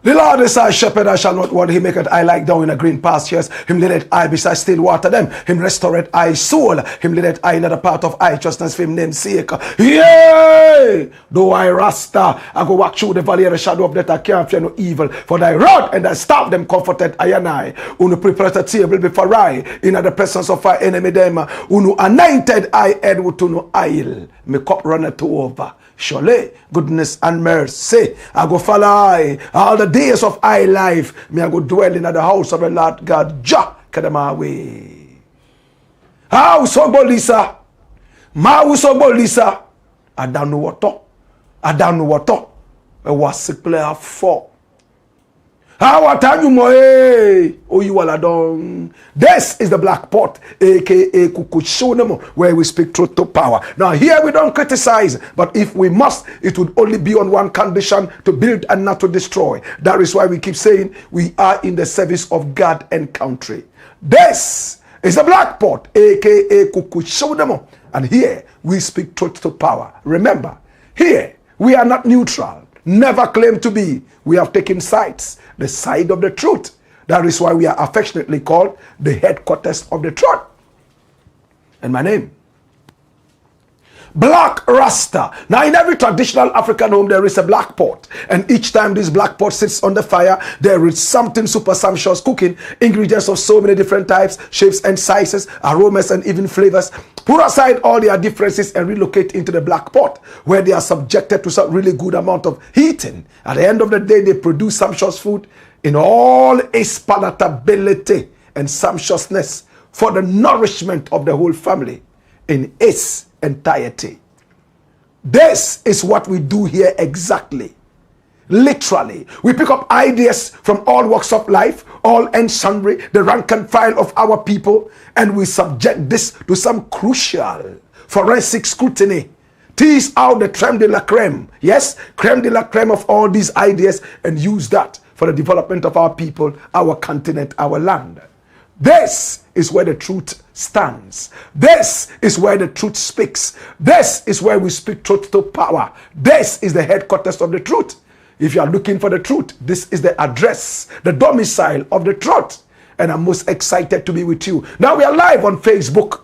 The Lord is our shepherd, I shall not want. He maketh I lie down in a green pastures. Him leadeth I beside still water them. Him restoreth I soul. Him leadeth I in the path of righteousness for him name's sake. Yea! Though I Rasta, I go walk through the valley of the shadow of death, I can't fear no evil. For thy rod and thy staff them comforted I and I. Who prepared a table before I, in the presence of our enemy them. Who anointed I head with no oil. My cup runneth over. Surely, goodness and mercy, I go follow I all the days of I life. Me I go dwell in the house of the Lord God. Jah, kadama way. House of Bolisa, house of Bolisa. I don't know what to. I don't know what to. I was sick player for. How are you, moe? Oh, you all are done. This is the Black Pot, aka Kukushonemo, where we speak truth to power. Now, here we don't criticize, but if we must, it would only be on one condition: to build and not to destroy. That is why we keep saying we are in the service of God and country. This is the Black Pot, aka Kukushonemo, and here we speak truth to power. Remember, here we are not neutral. Never claim to be. We have taken sides, the side of the truth. That is why we are affectionately called the headquarters of the truth. And my name, Black Rasta. Now, in every traditional African home, there is a black pot. And each time this black pot sits on the fire, there is something super sumptuous cooking. Ingredients of so many different types, shapes and sizes, aromas and even flavors. Put aside all their differences and relocate into the black pot, where they are subjected to some really good amount of heating. At the end of the day, they produce sumptuous food in all its palatability and sumptuousness for the nourishment of the whole family in its entirety. This is what we do here exactly. Literally, we pick up ideas from all walks of life, all and sundry, the rank and file of our people, and we subject this to some crucial forensic scrutiny. Tease out the creme de la creme, yes, creme de la creme of all these ideas, and use that for the development of our people, our continent, our land. This is where the truth stands. This is where the truth speaks. This is where we speak truth to power. This is the headquarters of the truth. If you are looking for the truth, this is the address, the domicile of the truth. And I'm most excited to be with you. Now we are live on Facebook,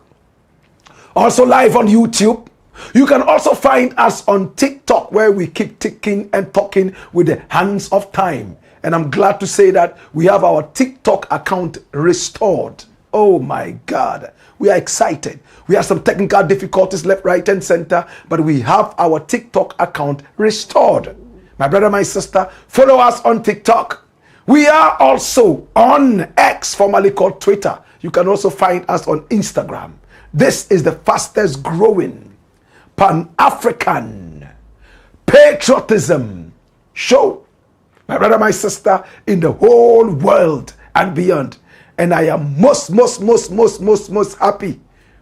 also live on YouTube. You can also find us on TikTok, where we keep ticking and talking with the hands of time. And I'm glad to say that we have our TikTok account restored. Oh my God, we are excited. We have some technical difficulties left, right, and center, but we have our TikTok account restored. My brother, my sister, follow us on TikTok. We are also on X, formerly called Twitter. You can also find us on Instagram. This is the fastest growing Pan-African patriotism show, my brother, my sister, in the whole world and beyond. And I am most happy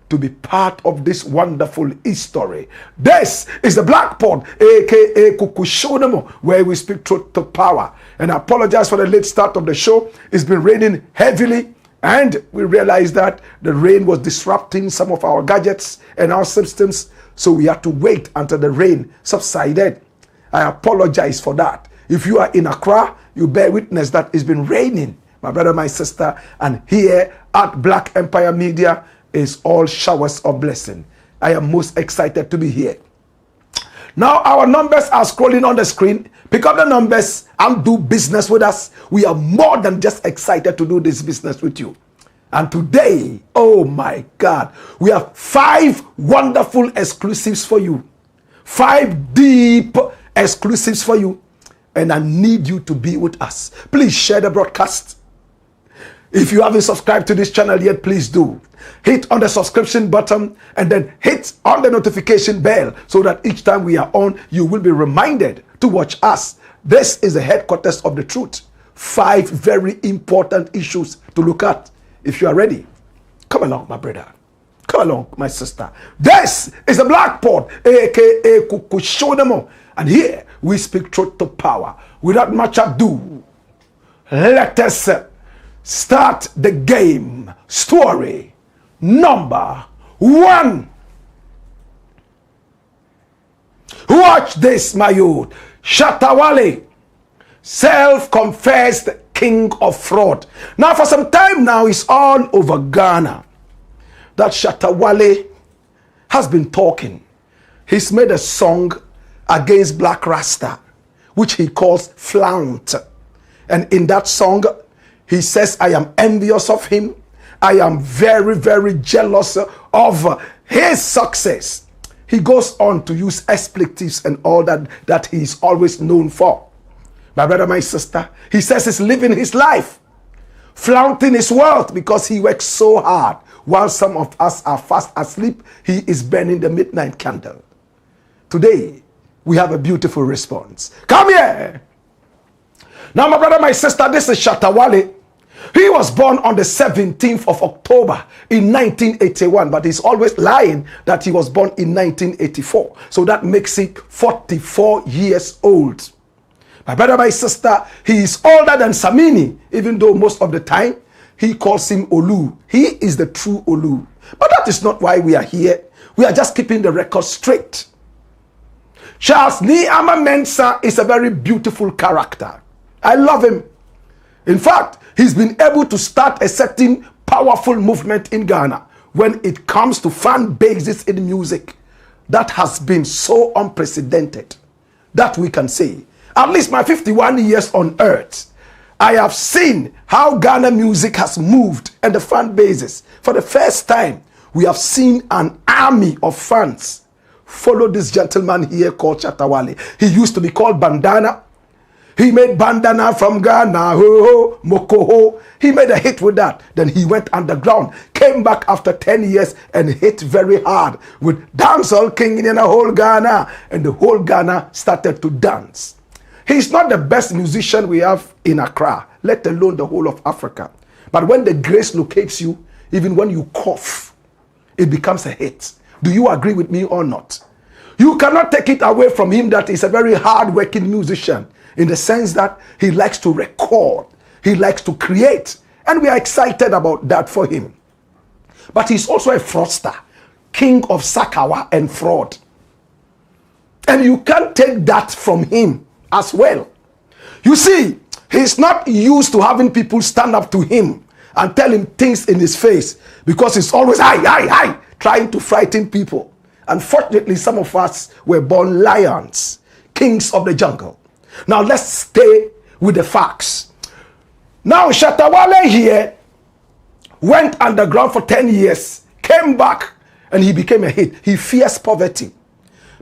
to be part of this wonderful history. This is the Black Pot, aka Kukushonemo, where we speak truth to power. And I apologize for the late start of the show. It's been raining heavily, and we realized that the rain was disrupting some of our gadgets and our systems, so we had to wait until the rain subsided. I apologize for that. If you are in Accra, you bear witness that it's been raining, my brother, my sister, and here at Black Empire Media is all showers of blessing. I am most excited to be here. Now our numbers are scrolling on the screen. Pick up the numbers and do business with us. We are more than just excited to do this business with you. And today, oh my God, we have 5 wonderful exclusives for you. 5 deep exclusives for you. And I need you to be with us. Please share the broadcast. If you haven't subscribed to this channel yet, please do. Hit on the subscription button and then hit on the notification bell so that each time we are on, you will be reminded to watch us. This is the headquarters of the truth. 5 very important issues to look at. If you are ready, come along, my brother. Come along, my sister. This is the Blakk Pod, aka AKUFO-ADDO. And here we speak truth to power. Without much ado, let us start the game. Story number 1. Watch this, my youth. Shatta Wale, self-confessed king of fraud. Now, for some time now, it's all over Ghana that Shatta Wale has been talking. He's made a song against Black RASTA, which he calls Flaunt. And in that song, he says, I am envious of him. I am very, very jealous of his success. He goes on to use expletives and all that he's always known for. My brother, my sister, he says he's living his life, flaunting his wealth because he works so hard. While some of us are fast asleep, he is burning the midnight candle. Today, we have a beautiful response. Come here. Now, my brother, my sister, this is Shatta Wale. He was born on the 17th of October in 1981, but he's always lying that he was born in 1984. So that makes it 44 years old. My brother, my sister, he is older than Samini, even though most of the time he calls him Olu. He is the true Olu. But that is not why we are here. We are just keeping the record straight. Charles Niama Mensah is a very beautiful character. I love him. In fact, he's been able to start a certain powerful movement in Ghana when it comes to fan bases in music. That has been so unprecedented that we can say, at least my 51 years on earth, I have seen how Ghana music has moved and the fan bases. For the first time, we have seen an army of fans follow this gentleman here called Shatta Wale. He used to be called Bandana. He made Bandana from Ghana, ho, ho, Mokoho. He made a hit with that. Then he went underground, came back after 10 years and hit very hard with Dancehall King in the whole Ghana. And the whole Ghana started to dance. He's not the best musician we have in Accra, let alone the whole of Africa. But when the grace locates you, even when you cough, it becomes a hit. Do you agree with me or not? You cannot take it away from him that he's a very hard-working musician, in the sense that he likes to record, he likes to create, and we are excited about that for him. But he's also a fraudster, king of Sakawa and fraud. And you can't take that from him as well. You see, he's not used to having people stand up to him and tell him things in his face, because he's always hi, trying to frighten people. Unfortunately, some of us were born lions, kings of the jungle. Now let's stay with the facts. Now Shatta Wale here went underground for 10 years, came back, and he became a hit. He fears poverty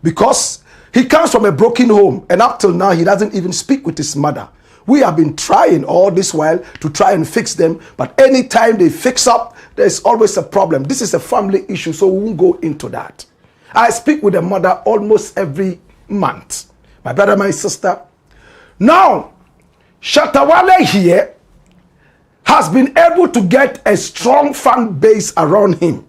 because he comes from a broken home, and up till now he doesn't even speak with his mother. We have been trying all this while to try and fix them, but anytime they fix up, there's always a problem. This is a family issue, so we won't go into that. I speak with the mother almost every month. My brother, my sister. Now, Shatta Wale here has been able to get a strong fan base around him.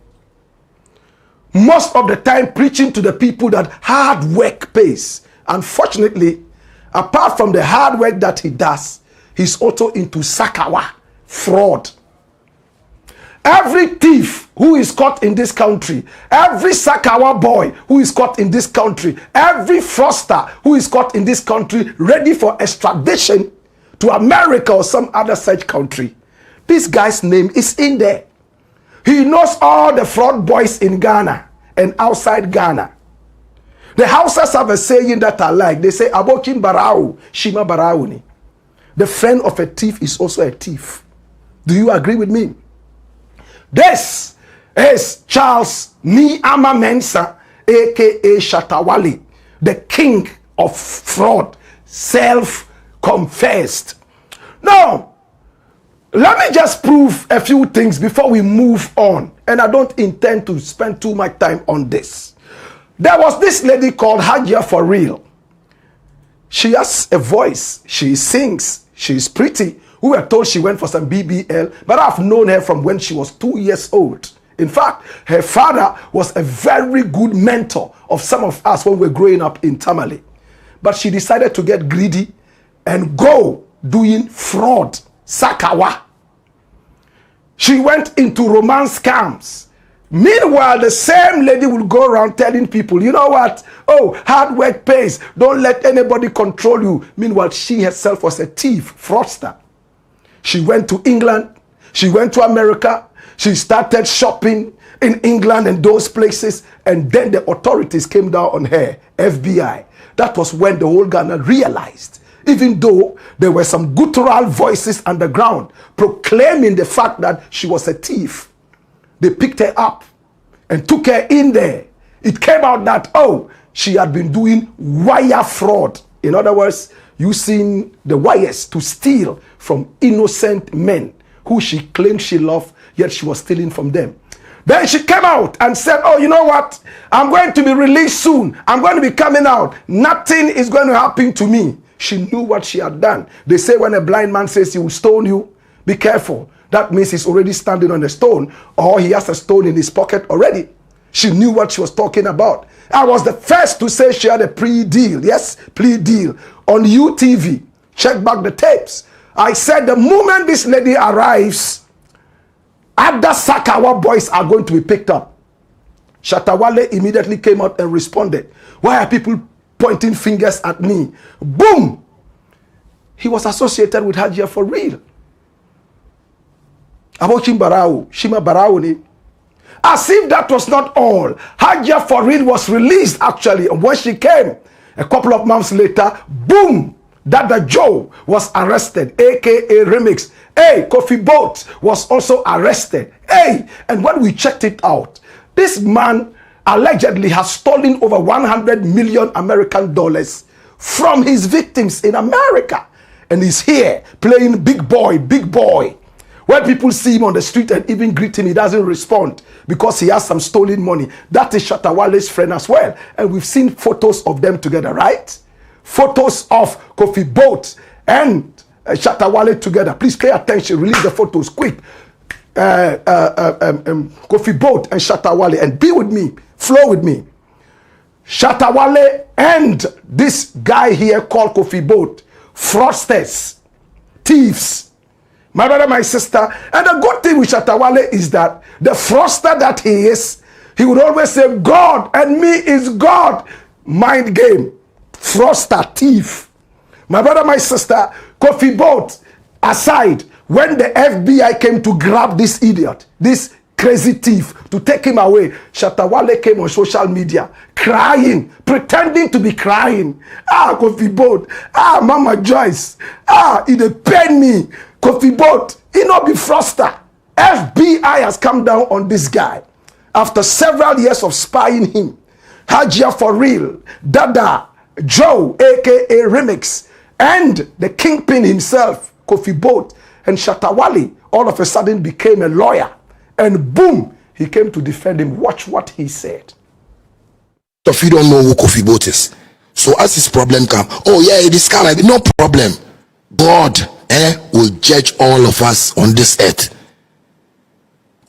Most of the time preaching to the people that hard work pays. Unfortunately, apart from the hard work that he does, he's also into Sakawa, fraud. Every thief who is caught in this country, every Sakawa boy who is caught in this country, every fraudster who is caught in this country ready for extradition to America or some other such country, this guy's name is in there. He knows all the fraud boys in Ghana and outside Ghana. The Hausas have a saying that I like. They say, Abokin Barau, Shima Barauni. The friend of a thief is also a thief. Do you agree with me? This is Charles Niama Mensah, aka Shatta Wale, the king of fraud, self-confessed. Now, let me just prove a few things before we move on. And I don't intend to spend too much time on this. There was this lady called Hajia For Real. She has a voice. She sings. She's pretty. We were told she went for some BBL, but I've known her from when she was 2 years old. In fact, her father was a very good mentor of some of us when we were growing up in Tamale. But she decided to get greedy and go doing fraud. Sakawa. She went into romance scams. Meanwhile, the same lady will go around telling people, you know what? Oh, hard work pays. Don't let anybody control you. Meanwhile, she herself was a thief, fraudster. She went to England. She went to America. She started shopping in England and those places. And then the authorities came down on her, FBI. That was when the whole Ghana realized, even though there were some guttural voices underground proclaiming the fact that she was a thief, they picked her up and took her in there. It came out that, oh, she had been doing wire fraud. In other words, using the wires to steal from innocent men who she claimed she loved, yet she was stealing from them. Then she came out and said, oh, you know what? I'm going to be released soon. I'm going to be coming out. Nothing is going to happen to me. She knew what she had done. They say when a blind man says he will stone you, be careful. That means he's already standing on a stone, or he has a stone in his pocket already. She knew what she was talking about. I was the first to say she had a plea-deal. Yes, plea deal on UTV. Check back the tapes. I said the moment this lady arrives, other Sakawa boys are going to be picked up. Shatta Wale immediately came out and responded. Why are people pointing fingers at me? Boom! He was associated with Hajia For Real. Abochim Barao, Shima Barao ni. As if that was not all, Hajia For Real was released actually. And when she came, a couple of months later, boom! Dada Joe was arrested, aka Remix. Hey, Kofi Boat was also arrested. Hey, and when we checked it out, this man allegedly has stolen over 100 million American dollars from his victims in America. And he's here playing big boy, big boy. When people see him on the street and even greet him, he doesn't respond because he has some stolen money. That is Shatta Wale's friend as well. And we've seen photos of them together, right? Photos of Kofi Boat and Shatta Wale together. Please pay attention. Release the photos quick. Kofi Boat and Shatta Wale. And be with me. Flow with me. Shatta Wale and this guy here called Kofi Boat. Fraudsters. Thieves. My brother, my sister. And the good thing with Shatta Wale is that the fraudster that he is, he would always say, God and me is God. Mind game. Fraudster, thief. My brother, my sister, Kofi Boat aside, when the FBI came to grab this idiot, this crazy thief, to take him away, Shatta Wale came on social media crying, pretending to be crying. Ah, Kofi Boat. Ah, Mama Joyce. Ah, it pain me. Kofi Boat, he not be fraudster. FBI has come down on this guy after several years of spying him. Hajia For Real, Dada Joe, aka Remix, and the kingpin himself, Kofi Boat, and Shatta Wale all of a sudden became a lawyer. And boom, he came to defend him. Watch what he said. If you don't know who Kofi Boat is, so as this problem come, oh yeah, this kind of no problem. God will judge all of us on this earth.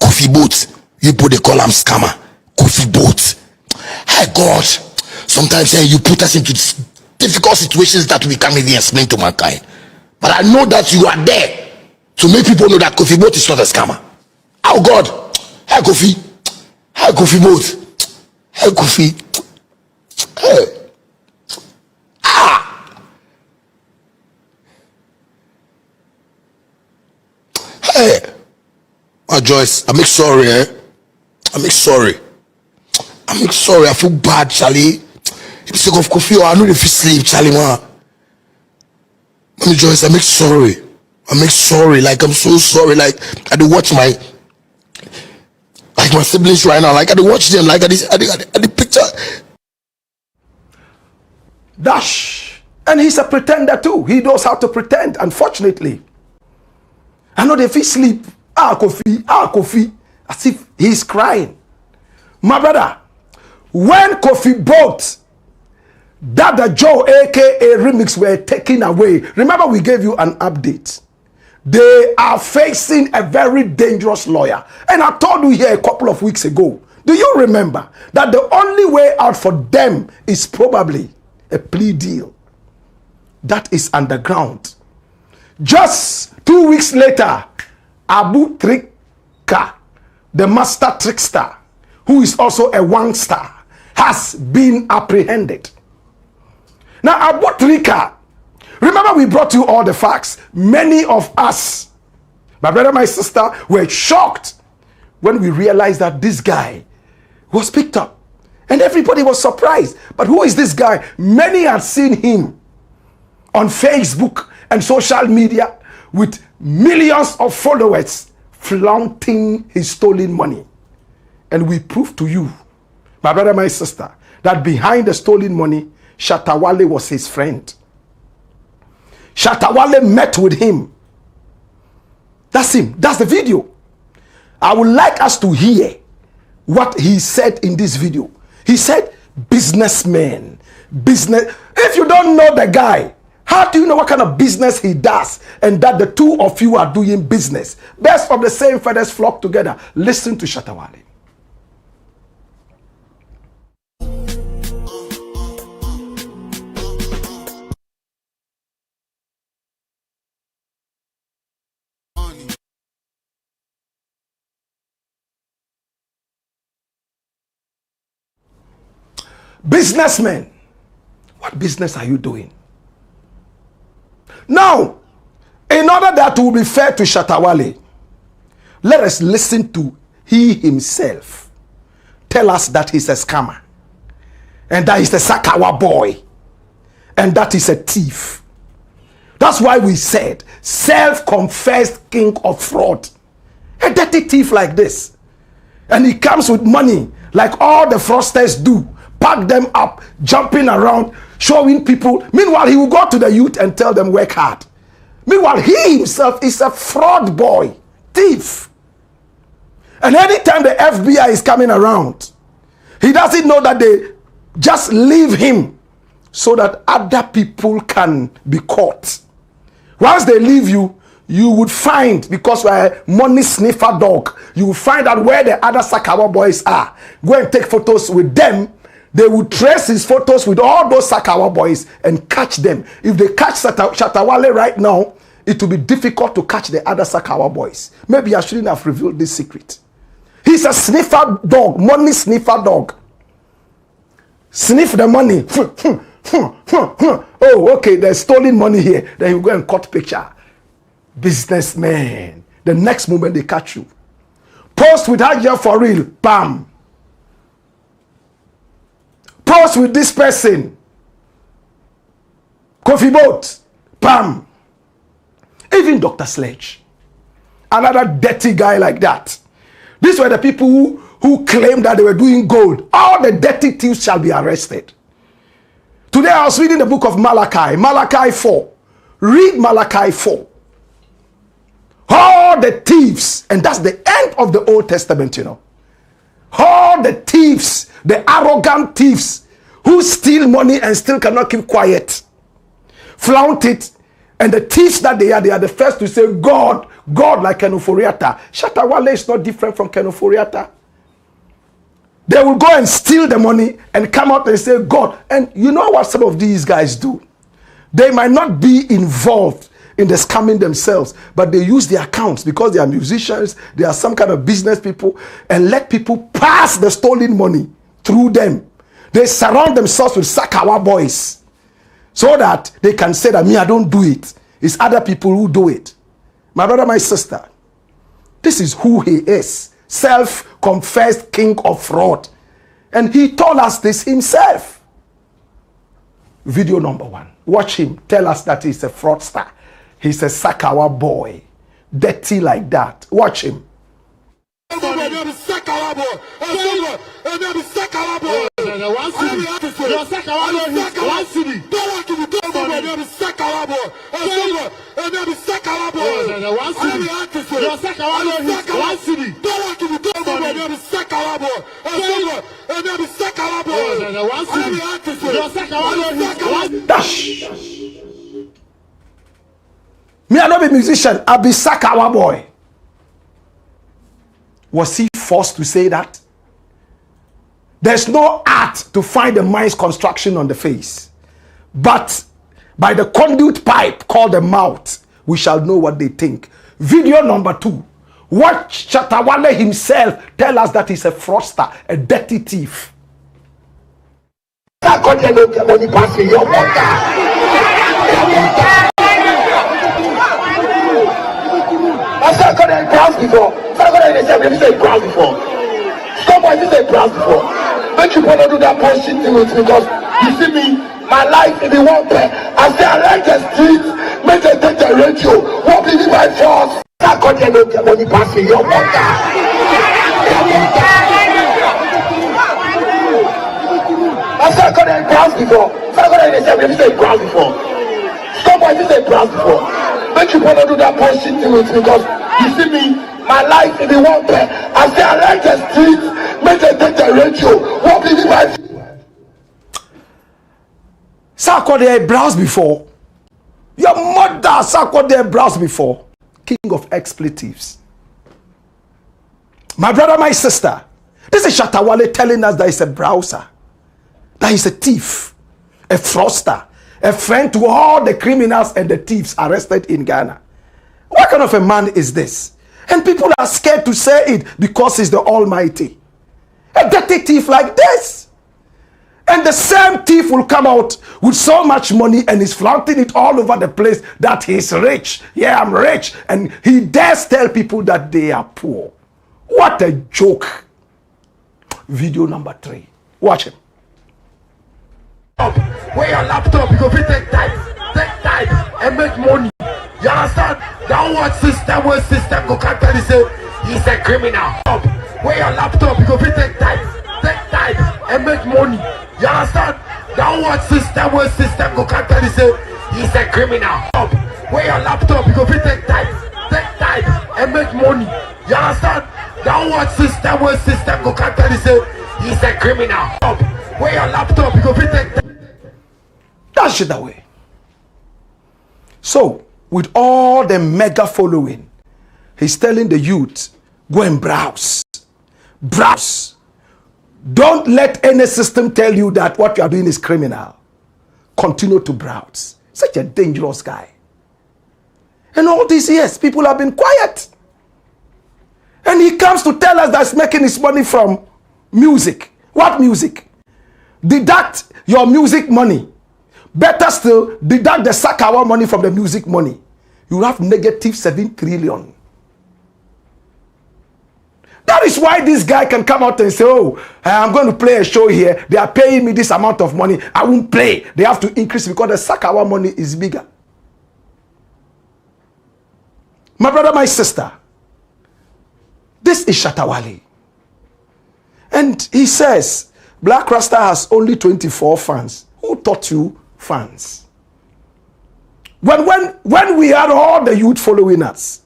Kofi Boat, you put the column scammer. Kofi Boat. Hey God, sometimes you put us into difficult situations that we can't even explain to mankind. But I know that you are there to make people know that Kofi Boat is not a scammer. Oh God, hey Kofi, hey Kofi Boat, hey Kofi, hey, hey, my Joyce, I make sorry, I make sorry. I feel bad, Charlie. If you say of Kofi, I know if you sleep, Charlie, man. Mommy Joyce, I make sorry. Like I'm so sorry. Like I do watch my of my siblings right now. Like I watch them, like at the picture. Dash. And he's a pretender too. He knows how to pretend, unfortunately. I know if he sleep, Kofi, as if he's crying. My brother, when Kofi bought Dada Joe aka Remix were taken away, remember we gave you an update. They are facing a very dangerous lawyer. And I told you here a couple of weeks ago, do you remember that the only way out for them is probably a plea deal that is underground? Just 2 weeks later, Abu Trika, the master trickster, who is also a wangster, has been apprehended. Now, Abu Trika, remember we brought you all the facts. Many of us, my brother, my sister, were shocked when we realized that this guy was picked up. And everybody was surprised. But who is this guy? Many had seen him on Facebook and social media with millions of followers flaunting his stolen money. And we proved to you, my brother, my sister, that behind the stolen money, Shatta Wale was his friend. Shatta Wale met with him. That's him. That's the video. I would like us to hear what he said in this video. He said, businessman, business. If you don't know the guy, how do you know what kind of business he does? And that the two of you are doing business. Best of the same feathers flock together. Listen to Shatta Wale. Businessmen, what business are you doing? Now, in order that will be fair to Shatta Wale, let us listen to he himself tell us that he's a scammer, and that he's a Sakawa boy, and that he's a thief. That's why we said self-confessed king of fraud, a dirty thief like this, and he comes with money like all the fraudsters do. Pack them up, jumping around, showing people. Meanwhile, he will go to the youth and tell them work hard. Meanwhile, he himself is a fraud boy, thief. And anytime the FBI is coming around, he doesn't know that they just leave him so that other people can be caught. Once they leave you, you would find, because we're a money sniffer dog, you will find out where the other Sakawa boys are. Go and take photos with them. They will trace his photos with all those Sakawa boys and catch them. If they catch Shatta Wale right now, it will be difficult to catch the other Sakawa boys. Maybe I shouldn't have revealed this secret. He's a sniffer dog, money sniffer dog. Sniff the money. Oh, okay, there's stolen money here. Then you go and cut picture. Businessman. The next moment they catch you. Post with Hajia for real. Bam. Post with this person. Coffee boat. Bam. Even Dr. Sledge. Another dirty guy like that. These were the people who claimed that they were doing gold. All the dirty thieves shall be arrested. Today I was reading the book of Malachi. Malachi 4. Read Malachi 4. All the thieves. And that's the end of the Old Testament, you know. All the thieves, the arrogant thieves who steal money and still cannot keep quiet, flaunt it, and the thieves that they are the first to say, God, God, like OFORI-ATTA. Shatta Wale is not different from OFORI-ATTA. They will go and steal the money and come out and say, God. And you know what some of these guys do? They might not be involved in the scamming themselves, but they use their accounts because they are musicians, they are some kind of business people, and let people pass the stolen money through them. They surround themselves with Sakawa boys so that they can say that me, I don't do it. It's other people who do it. My brother, my sister, this is who he is. Self-confessed king of fraud. And he told us this himself. Video number 1. Watch him tell us that he's a fraudster. He's a Sakawa boy. Dirty like that. Watch him. Sakawa boy. Your Shatta Wale hit 1 city. Don't give it to somebody. Your Shatta Wale. Your Shatta Wale. 1 city. Your Shatta Wale hit 1 city. Don't give it to somebody. Your Shatta Wale. Your Shatta Wale. 1 city. Your Shatta Wale hit 1. Dash. Me, I not be musician. I be Sakawa boy. Was he forced to say that? There's no art to find the mind's construction on the face. But by the conduit pipe called the mouth, we shall know what they think. Video number 2. Watch Shatta Wale himself tell us that he's a fraudster, a dirty thief. Somebody say proud before. Don't you wanna do that bullshit thing with me? Because you see me, my life in the one pair. As they arrange the streets, make them take the radio. What be my force? I got the money passing your water. I said I got the proud before. Somebody say proud before. Somebody say proud before. Don't you wanna do that bullshit thing with me? Because you see me, my life in the one pair. As they arrange the streets, make them take the radio. What be my Sarkodie browse before. Your mother Sarkodie browse before. King of expletives. My brother, my sister. This is Shatta Wale telling us that he's a browser. That he's a thief. A fraudster. A friend to all the criminals and the thieves arrested in Ghana. What kind of a man is this? And people are scared to say it because he's the Almighty. A dirty thief like this. And the same thief will come out with so much money and is flaunting it all over the place that he's rich. Yeah, I'm rich. And he dares tell people that they are poor. What a joke. Video number 3. Watch him. Where your laptop, you go take time and make money. You understand? Downward system, where system go can't tell you say he's a criminal. Where your laptop, you go take time and make money. You understand? Downward system, where system go can't tell you say he's a criminal. Where your laptop, you go take time and make money. You understand? Downward system, where system go can't tell you say he's a criminal. Where your laptop, you go take time. Dash it away. So, with all the mega following, he's telling the youth, go and browse. Browse. Don't let any system tell you that what you are doing is criminal. Continue to browse. Such a dangerous guy. And all these years, people have been quiet. And he comes to tell us that he's making his money from music. What music? Deduct your music money. Better still, deduct the Sakawa money from the music money. You have negative 7 trillion. That is why this guy can come out and say, oh, I'm going to play a show here. They are paying me this amount of money. I won't play. They have to increase because the Sakawa money is bigger. My brother, my sister, this is Shatta Wale. And he says, Blakk Rasta has only 24 fans. Who taught you fans? When we had all the youth following us,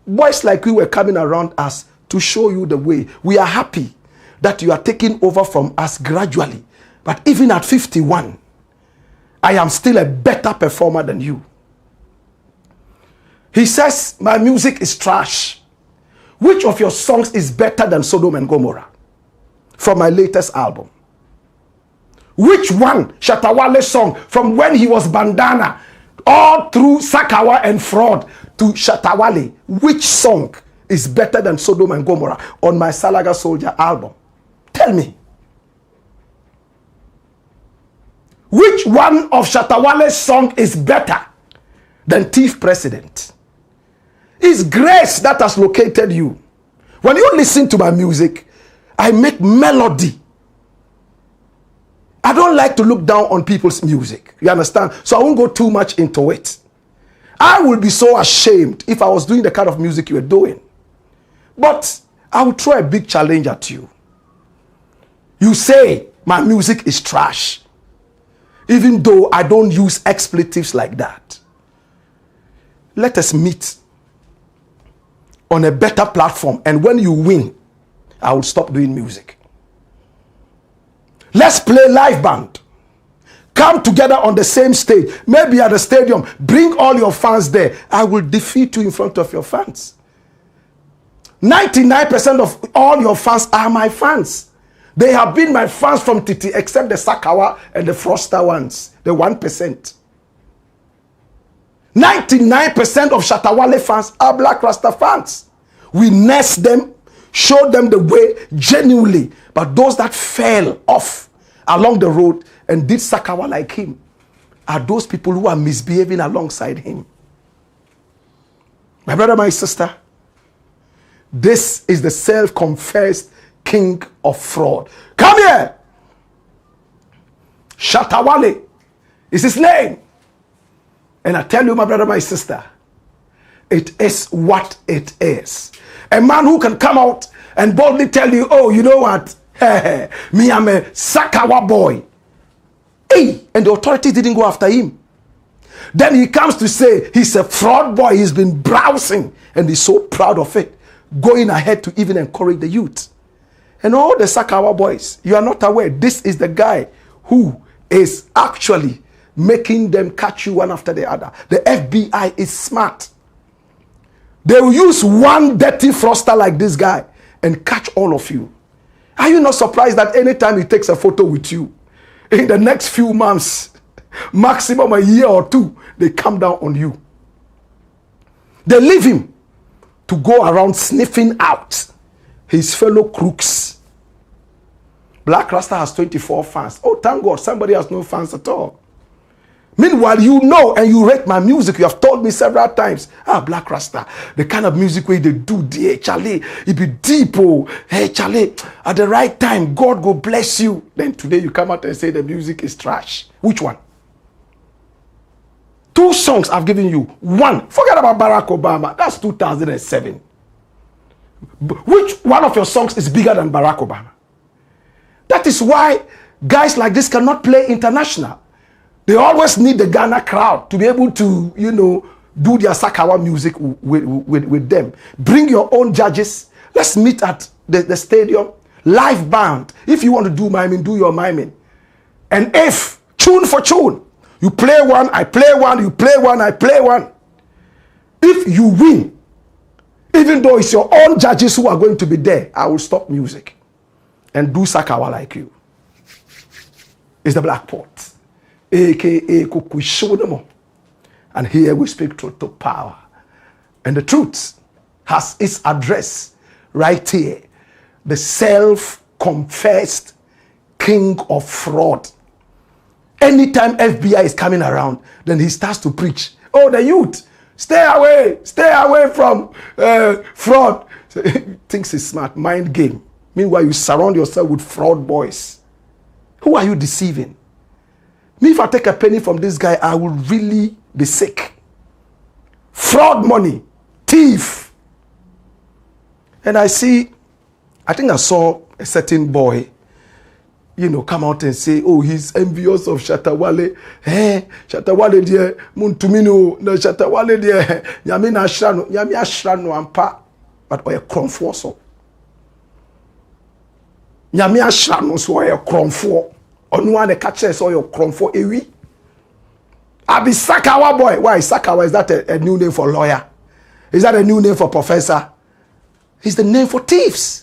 boys like you were coming around us to show you the way. We are happy that you are taking over from us gradually. But even at 51, I am still a better performer than you. He says, my music is trash. Which of your songs is better than Sodom and Gomorrah? From my latest album. Which one, Shatta Wale's song, from when he was bandana, all through Sakawa and fraud to Shatta Wale, which song is better than Sodom and Gomorrah on my Salaga Soldier album? Tell me. Which one of Shatta Wale's song is better than Thief President? It's grace that has located you. When you listen to my music, I make melody. I don't like to look down on people's music. You understand? So I won't go too much into it. I would be so ashamed if I was doing the kind of music you were doing. But I will throw a big challenge at you. You say My music is trash. Even though I don't use expletives like that. Let us meet on a better platform, and when you win, I will stop doing music. Let's play live band. Come together on the same stage, maybe at the stadium. Bring all your fans there. I will defeat you in front of your fans. 99% of all your fans are my fans. They have been my fans from Titi, except the Sakawa and the Froster ones, the 1%. 99% of Shatta Wale fans are Black Rasta fans. We nurse them, show them the way genuinely. But those that fell off along the road and did Sakawa like him are those people who are misbehaving alongside him. My brother, my sister, this is the self-confessed king of fraud. Come here. Shatta Wale is his name. And I tell you, my brother, my sister, it is what it is. A man who can come out and boldly tell you, oh, you know what? Me, I'm a Sakawa boy. Hey, and the authorities didn't go after him. Then he comes to say he's a fraud boy. He's been browsing and he's so proud of it, going ahead to even encourage the youth. And all the Sakawa boys, you are not aware, this is the guy who is actually making them catch you one after the other. The FBI is smart. They will use one dirty fraudster like this guy and catch all of you. Are you not surprised that anytime he takes a photo with you, in the next few months, maximum a year or two, they come down on you? They leave him to go around sniffing out his fellow crooks. Black Rasta has 24 fans. Oh, thank God, somebody has no fans at all. Meanwhile, you know and you rate my music. You have told me several times, Black Rasta, the kind of music where they do, dear Charlie, it be deep, oh, hey Charlie, at the right time, God go bless you. Then today you come out and say the music is trash. Which one? 2 songs I've given you. 1, forget about Barack Obama. That's 2007. Which one of your songs is bigger than Barack Obama? That is why guys like this cannot play international. They always need the Ghana crowd to be able to, you know, do their Sakawa music with them. Bring your own judges. Let's meet at the stadium. Live band. If you want to do miming, do your miming. And if, tune for tune, you play one, I play one, you play one, I play one. If you win, even though it's your own judges who are going to be there, I will stop music and do Sakawa like you. It's the Black Port, aka AKUFO-ADDO. And here we speak truth to power. And the truth has its address right here. The self-confessed king of fraud. Anytime FBI is coming around, then he starts to preach. Oh, the youth, stay away from fraud. So, he thinks it's smart, mind game. Meanwhile, you surround yourself with fraud boys. Who are you deceiving? Me, if I take a penny from this guy, I will really be sick. Fraud money, thief. And I think I saw a certain boy, you know, come out and say, oh, he's envious of Shatta Wale. Hey, Shatta Wale dear, muntumino, no Shatta Wale dear, yamina ashrano ampa, but oye kronfo so. Nyame ashrano so oye kronfo. Onwa ne catch so oye kronfo ewi. Abi Sakawa boy. Why Sakawa? Is that a new name for lawyer? Is that a new name for professor? It's the name for thieves.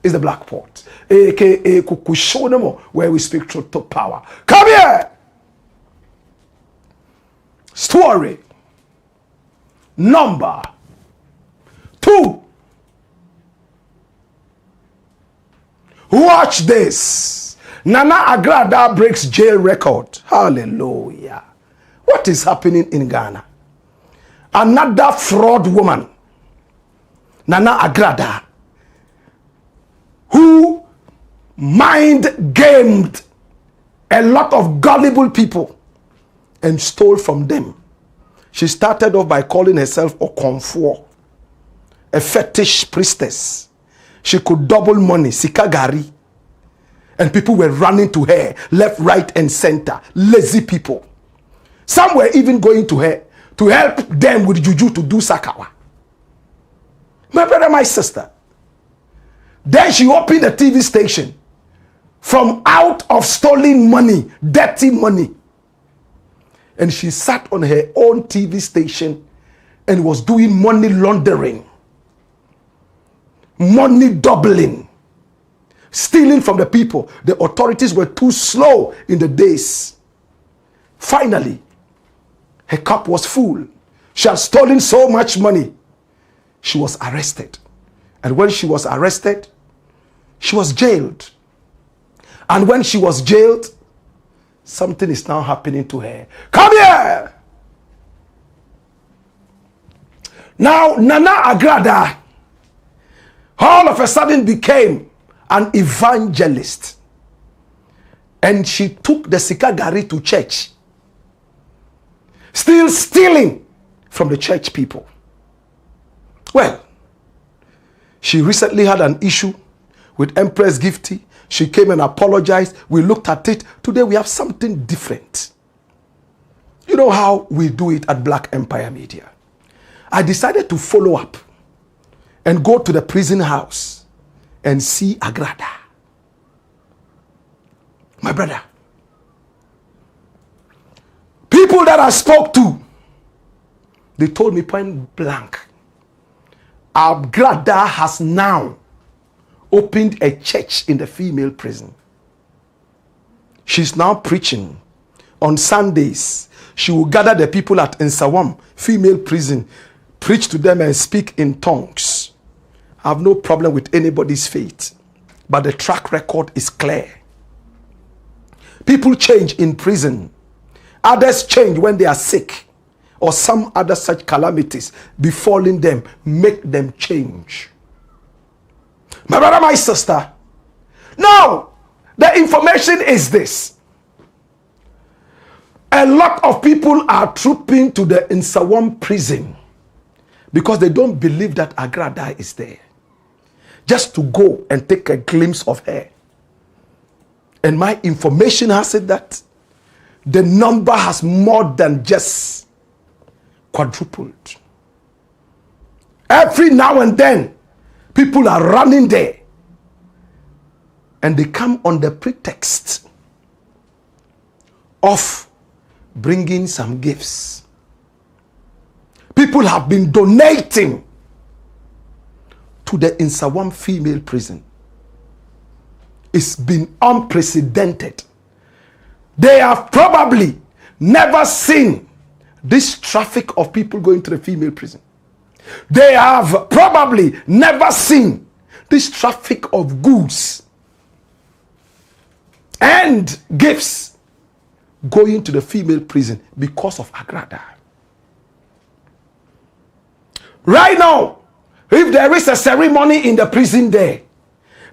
It's the Black Port, aka AKUFO-ADDO, where we speak truth to power. Come here. Story number 2. Watch this. Nana Agradaa breaks jail record. Hallelujah. What is happening in Ghana? Another fraud woman, Nana Agradaa, who mind-gamed a lot of gullible people and stole from them. She started off by calling herself Okonfo, a fetish priestess. She could double money, sikagari. And people were running to her, left, right, and center. Lazy people. Some were even going to her to help them with juju to do sakawa. My brother, my sister. Then she opened a TV station from out of stolen money, dirty money. And she sat on her own TV station and was doing money laundering, money doubling, stealing from the people. The authorities were too slow in the days. Finally, her cup was full. She had stolen so much money. She was arrested. And when she was arrested, she was jailed. And when she was jailed, something is now happening to her. Come here! Now, Nana Agradaa all of a sudden became an evangelist. And she took the sikagari to church. Still stealing from the church people. Well, she recently had an issue with Empress Gifty. She came and apologized. We looked at it. Today we have something different. You know how we do it at Black Empire Media. I decided to follow up and go to the prison house and see Agradaa. My brother. People that I spoke to, they told me point blank, Agradaa has now opened a church in the female prison. She's now preaching. On Sundays, she will gather the people at Nsawam, female prison, preach to them and speak in tongues. I have no problem with anybody's faith, but the track record is clear. People change in prison. Others change when they are sick or some other such calamities befalling them, make them change. My brother, my sister. Now, the information is this. A lot of people are trooping to the Nsawam prison because they don't believe that Agradaa is there. Just to go and take a glimpse of her. And my information has said that the number has more than just quadrupled. Every now and then, people are running there. And they come on the pretext of bringing some gifts. People have been donating to the Nsawam female prison. It's been unprecedented. They have probably never seen this traffic of people going to the female prison. They have probably never seen this traffic of goods and gifts going to the female prison because of Agradaa. Right now, if there is a ceremony in the prison there,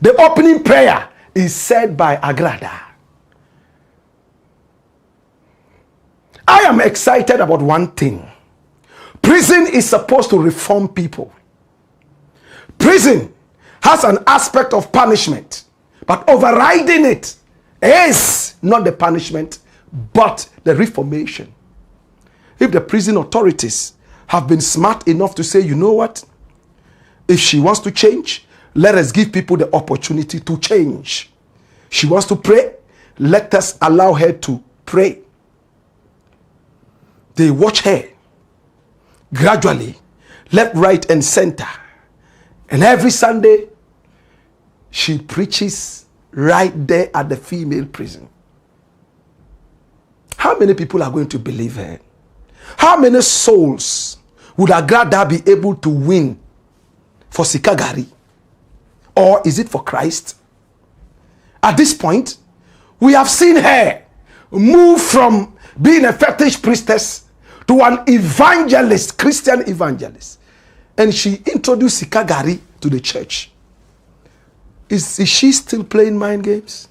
the opening prayer is said by Agradaa. I am excited about one thing. Prison is supposed to reform people. Prison has an aspect of punishment, but overriding it is not the punishment, but the reformation. If the prison authorities have been smart enough to say, you know what? If she wants to change, let us give people the opportunity to change. She wants to pray, let us allow her to pray. They watch her gradually, left, right, and center. And every Sunday, she preaches right there at the female prison. How many people are going to believe her? How many souls would Agradaa be able to win for Sikagari? Or is it for Christ? At this point, we have seen her move from being a fetish priestess to an evangelist, Christian evangelist. And she introduced Sikagari to the church. Is she still playing mind games?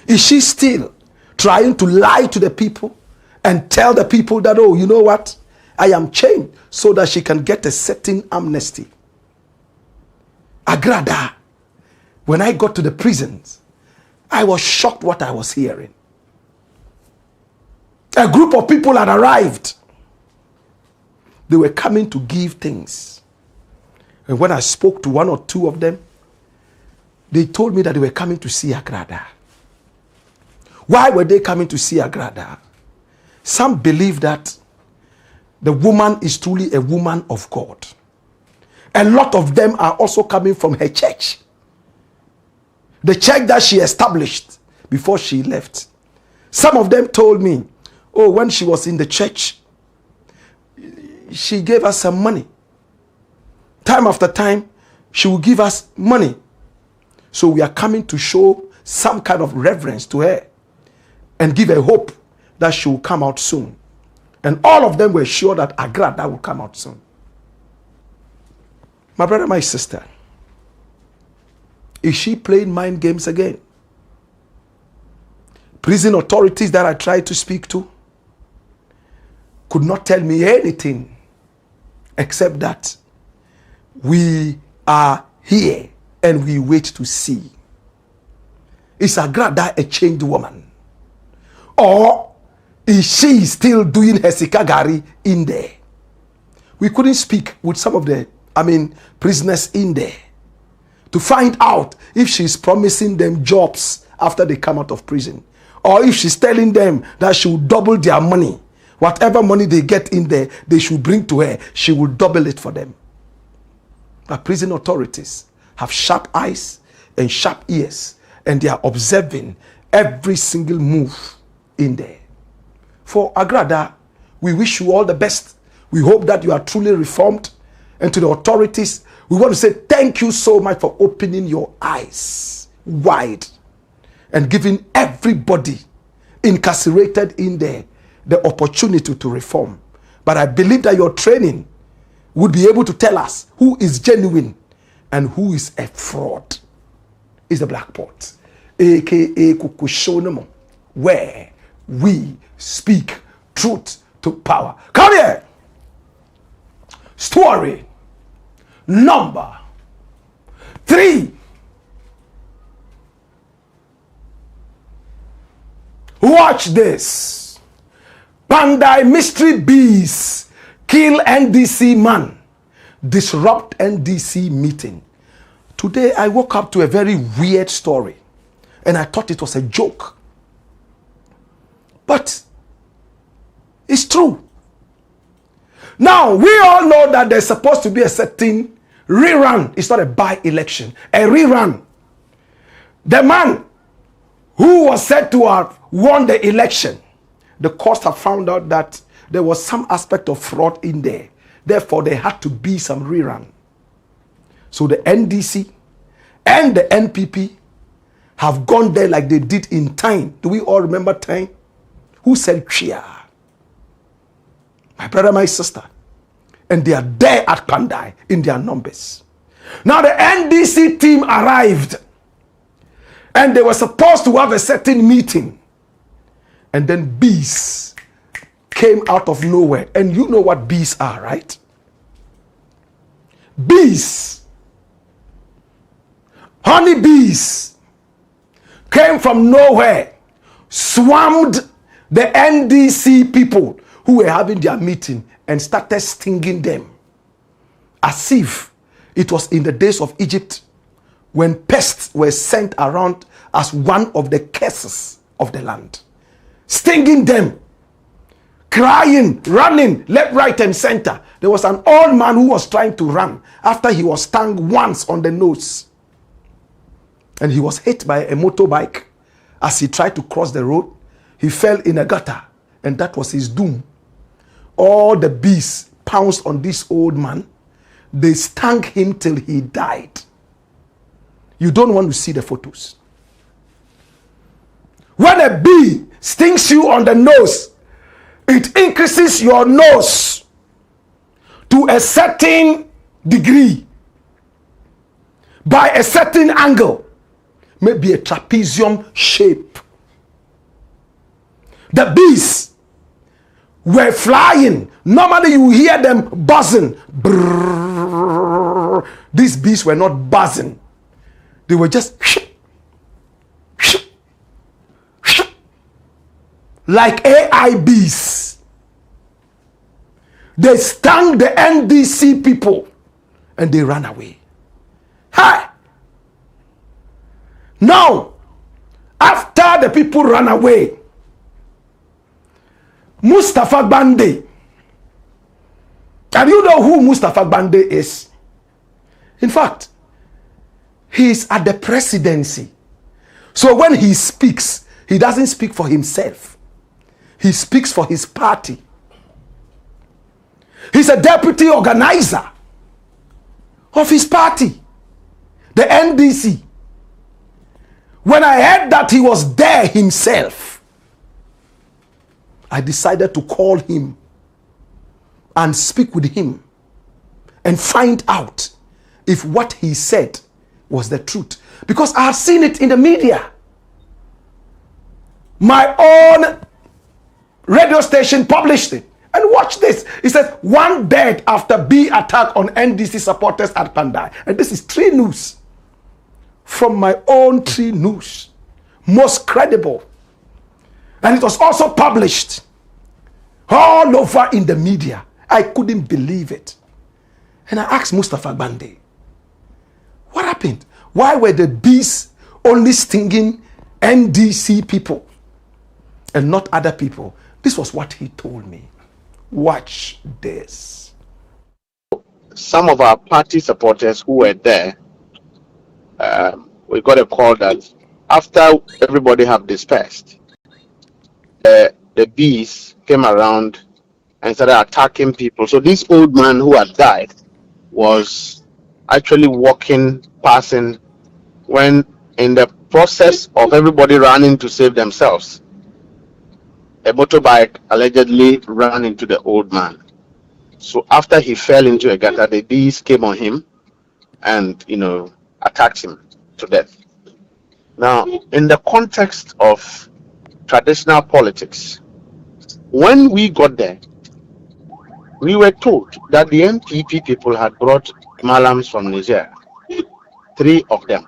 Is she still trying to lie to the people and tell the people that, oh, you know what? I am chained so that she can get a certain amnesty. Agradaa When I got to the prisons, I was shocked what I was hearing. A group of people had arrived. They were coming to give things. And when I spoke to one or two of them, they told me that they were coming to see Agradaa. Why were they coming to see Agradaa? Some believe that the woman is truly a woman of God. A lot of them are also coming from her church. The church that she established before she left. Some of them told me, oh, when she was in the church, she gave us some money. Time after time, she will give us money. So we are coming to show some kind of reverence to her and give her hope that she will come out soon. And all of them were sure that Agradaa will come out soon. My brother, my sister, is she playing mind games again? Prison authorities that I tried to speak to could not tell me anything except that we are here and we wait to see. Is Agradaa a changed woman? Or is she still doing her sikagari in there? We couldn't speak with some of the, prisoners in there to find out if she's promising them jobs after they come out of prison. Or if she's telling them that she will double their money. Whatever money they get in there, they should bring to her. She will double it for them. But prison authorities have sharp eyes and sharp ears, and they are observing every single move in there. For Agradaa, we wish you all the best. We hope that you are truly reformed. And to the authorities, we want to say thank you so much for opening your eyes wide and giving everybody incarcerated in there the opportunity to reform. But I believe that your training would be able to tell us who is genuine and who is a fraud. Is the Blakk Pot, aka Kukushonomo, where we speak truth to power. Come here. Story number 3. Watch this. PATRIOT mystery bees kill NDC man. Disrupt NDC meeting. Today I woke up to a very weird story and I thought it was a joke. But it's true. Now, we all know that there's supposed to be a certain rerun. It's not a by-election, a rerun. The man who was said to have won the election, the courts have found out that there was some aspect of fraud in there. Therefore, there had to be some rerun. So the NDC and the NPP have gone there like they did in time. Do we all remember time? Who said cheer? My brother, my sister. And they are there at KPANDAI in their numbers. Now the NDC team arrived. And they were supposed to have a certain meeting. And then bees came out of nowhere. And you know what bees are, right? Bees, honey bees, came from nowhere, swarmed the NDC people who were having their meeting and started stinging them. As if it was in the days of Egypt when pests were sent around as one of the curses of the land. Stinging them, crying, running left, right, and center. There was an old man who was trying to run after he was stung once on the nose. And he was hit by a motorbike as he tried to cross the road. He fell in a gutter, and that was his doom. All the bees pounced on this old man. They stung him till he died. You don't want to see the photos. When a bee stings you on the nose, it increases your nose to a certain degree by a certain angle, maybe a trapezium shape. The bees were flying. Normally you hear them buzzing. Brrr. These bees were not buzzing. They were just like AIBs. They stung the NDC people and they ran away. Hi. Now, after the people ran away, Mustafa Bande, and you know who Mustafa Bande is? In fact, he is at the presidency. So when he speaks, he doesn't speak for himself. He speaks for his party. He's a deputy organizer of his party, the NDC. When I heard that he was there himself, I decided to call him and speak with him and find out if what he said was the truth. Because I have seen it in the media. My own radio station published it. And watch this. It says, 1 dead after B attack on NDC supporters at KPANDAI. And this is 3 News. From my own 3 News. Most credible. And it was also published all over in the media. I couldn't believe it. And I asked Mustafa Bande, what happened? Why were the bees only stinging NDC people and not other people? This was what he told me. Watch this. Some of our party supporters who were there, we got a call that after everybody have dispersed, the bees came around and started attacking people. So this old man who had died was actually passing, when in the process of everybody running to save themselves, a motorbike allegedly ran into the old man. So after he fell into a gutter, the bees came on him and, attacked him to death. Now, in the context of traditional politics, when we got there, we were told that the MPP people had brought Malams from Niger, 3 of them,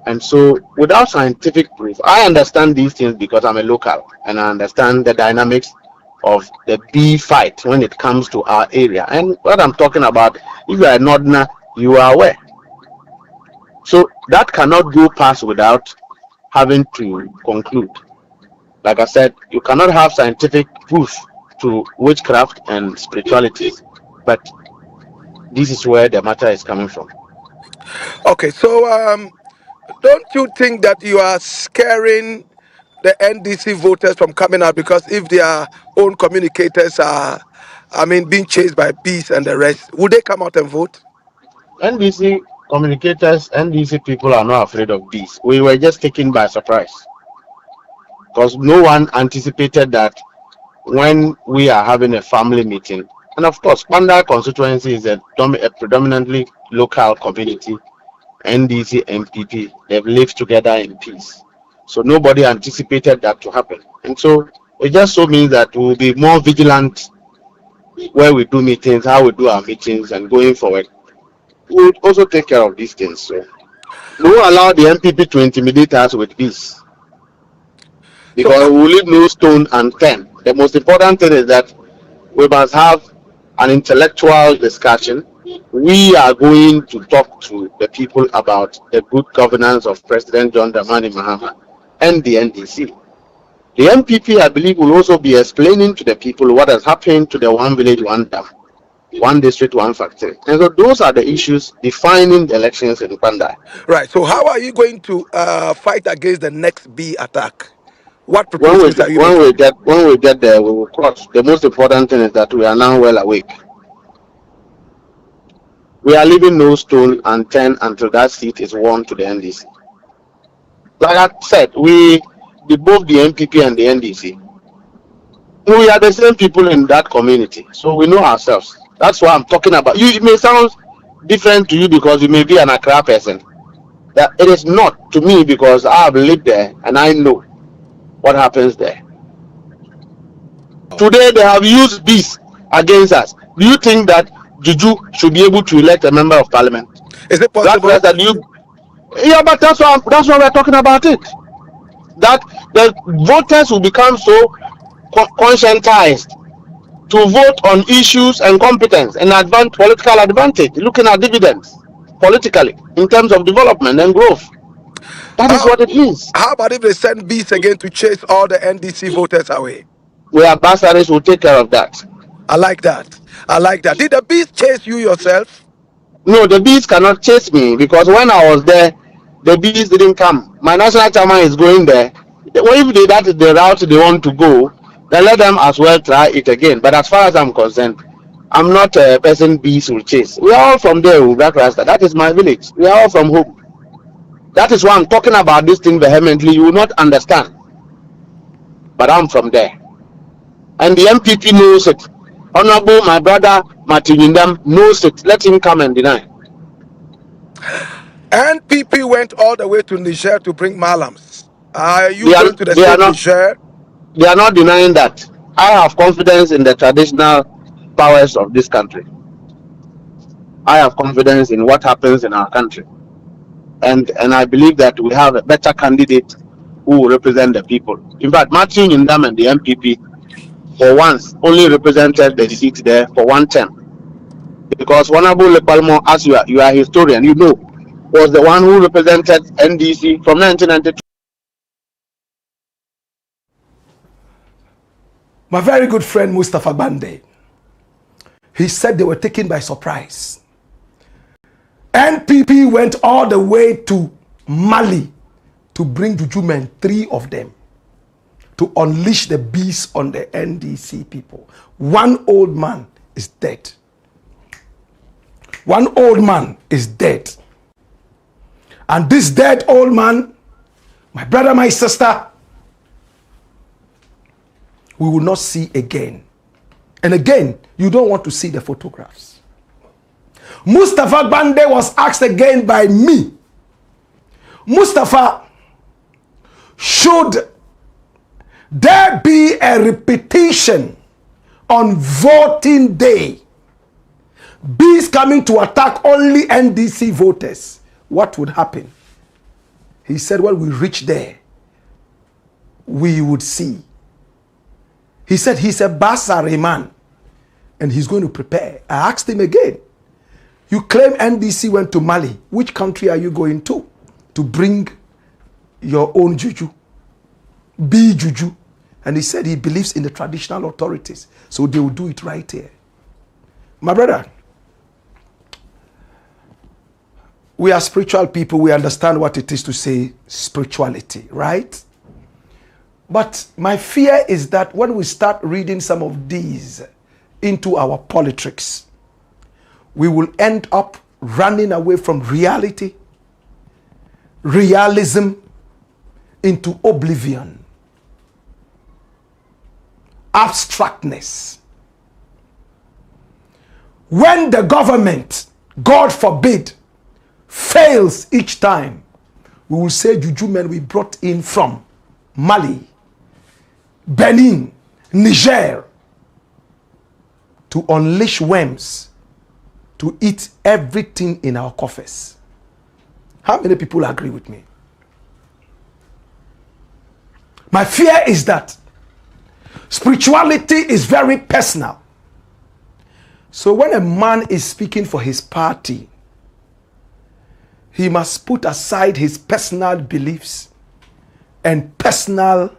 And so, without scientific proof, I understand these things because I'm a local and I understand the dynamics of the bee fight when it comes to our area. And what I'm talking about, if you are a Northerner, you are aware. So, that cannot go past without having to conclude. Like I said, you cannot have scientific proof to witchcraft and spirituality, but this is where the matter is coming from. Okay, so don't you think that you are scaring the NDC voters from coming out? Because if their own communicators are, being chased by bees and the rest, would they come out and vote? NDC communicators, NDC people are not afraid of bees. We were just taken by surprise because no one anticipated that when we are having a family meeting. And of course, KPANDAI constituency is a predominantly local community. NDC, MPP, they've lived together in peace. So nobody anticipated that to happen. And so it just so means that we'll be more vigilant where we do meetings, how we do our meetings, and going forward, we'll also take care of these things. So we won't allow the MPP to intimidate us with peace, because we will leave no stone unturned. The most important thing is that we must have an intellectual discussion. We are going to talk to the people about the good governance of President John Dramani Mahama and the NDC. The MPP, I believe, will also be explaining to the people what has happened to the one village, one dam, one district, one factory. And so those are the issues defining the elections in KPANDAI. Right. So how are you going to fight against the next bee attack? What proposals are you making? When we get there, we will cross. The most important thing is that we are now well awake. We are leaving no stone unturned until that seat is won to the NDC. Like I said, both the MPP and the NDC, we are the same people in that community, so we know ourselves. That's why I'm talking about. It may sound different to you because you may be an Accra person. That it is not to me, because I have lived there and I know what happens there. Today they have used bees against us. Do you think that Juju should be able to elect a member of parliament? Is it Black possible? Rasta, yeah, but that's why we're talking about it. That the voters will become so conscientized to vote on issues and competence and political advantage, looking at dividends politically in terms of development and growth. That is How, what it is. how about if they send bees again to chase all the NDC voters away? Where Bassaris will take care of that. I like that. I like that. Did the bees chase you yourself? No, the bees cannot chase me because when I was there, the bees didn't come. My national chairman is going there. Well, if that is the route they want to go, then let them as well try it again. But as far as I'm concerned, I'm not a person bees will chase. We are all from there, Black Rasta. That is my village. We are all from home. That is why I'm talking about this thing vehemently. You will not understand. But I'm from there. And the MPP knows it. Honorable, my brother Martin Yindam knows it. Let him come and deny. NPP went all the way to Niger to bring Malams. Are you going to the same Niger? They are not denying that. I have confidence in the traditional powers of this country. I have confidence in what happens in our country. And I believe that we have a better candidate who will represent the people. In fact, Martin Yindam and the MPP, for once, only represented the seats there for one term. Because Honorable Lepalmo, as you are a historian, you know, was the one who represented NDC from 1992. My very good friend Mustafa Bande, he said they were taken by surprise. NPP went all the way to Mali to bring Juju men, 3 of them, to unleash the beast on the NDC people. One old man is dead. One old man is dead. And this dead old man, my brother, my sister, we will not see again. And again, you don't want to see the photographs. Mustafa Bande was asked again by me, Mustafa, should there be a repetition on voting day, bees coming to attack only NDC voters, what would happen? He said, when we reach there, we would see. He said he's a Basari man and he's going to prepare. I asked him again, you claim NDC went to Mali. Which country are you going to bring your own juju? Be juju. And he said he believes in the traditional authorities. So they will do it right here. My brother, we are spiritual people. We understand what it is to say spirituality, right? But my fear is that when we start reading some of these into our politics, we will end up running away from reality, realism, into oblivion, abstractness. When the government, God forbid, fails each time, we will say Juju men we brought in from Mali, Benin, Niger, to unleash worms, to eat everything in our coffers. How many people agree with me? My fear is that spirituality is very personal. So when a man is speaking for his party, he must put aside his personal beliefs and personal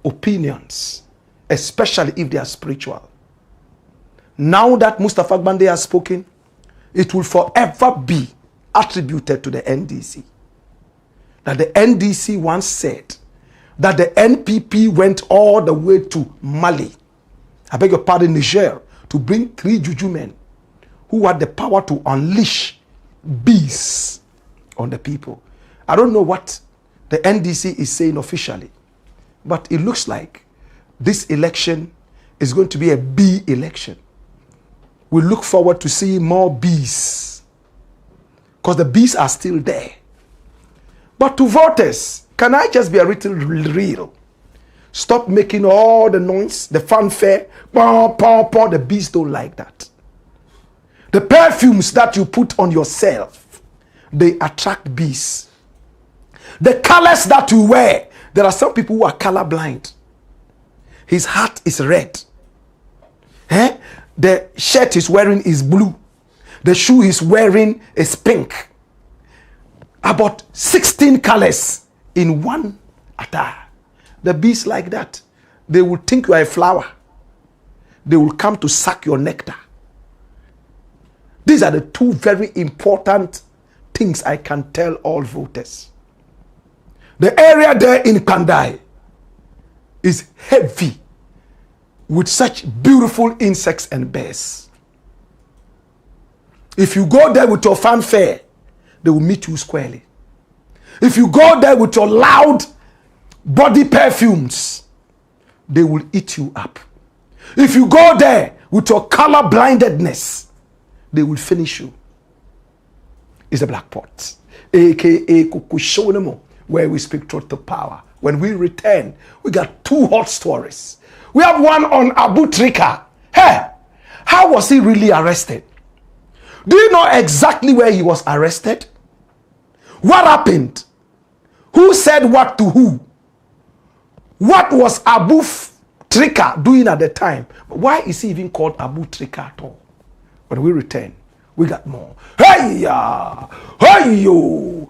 opinions, especially if they are spiritual. Now that Mustafa Bande has spoken, it will forever be attributed to the NDC. That the NDC once said that the NPP went all the way to Mali, I beg your pardon, Niger, to bring 3 Juju men who had the power to unleash beasts on the people. I don't know what the NDC is saying officially, but it looks like this election is going to be a bee election. We look forward to seeing more bees, because the bees are still there. But to voters, can I just be a little real? Stop making all the noise, the fanfare. The bees don't like that. The perfumes that you put on yourself, they attract bees. The colors that you wear, there are some people who are colorblind. His heart is red. The shirt he's wearing is blue. The shoe he's wearing is pink. About 16 colors in one attire. The bees like that. They will think you are a flower. They will come to suck your nectar. These are the two very important things I can tell all voters. The area there in KPANDAI is heavy with such beautiful insects and birds. If you go there with your fanfare, they will meet you squarely. If you go there with your loud body perfumes, they will eat you up. If you go there with your color blindedness, they will finish you. It's the Blakk Pot, aka AKUFO-ADDO, where we speak truth to power. When we return, we got two hot stories. We have one on Abu Trika. Hey, how was he really arrested? Do you know exactly where he was arrested? What happened? Who said what to who? What was Abu Trika doing at the time? Why is he even called Abu Trika at all? When we return, we got more. Hey ya! Hey yo!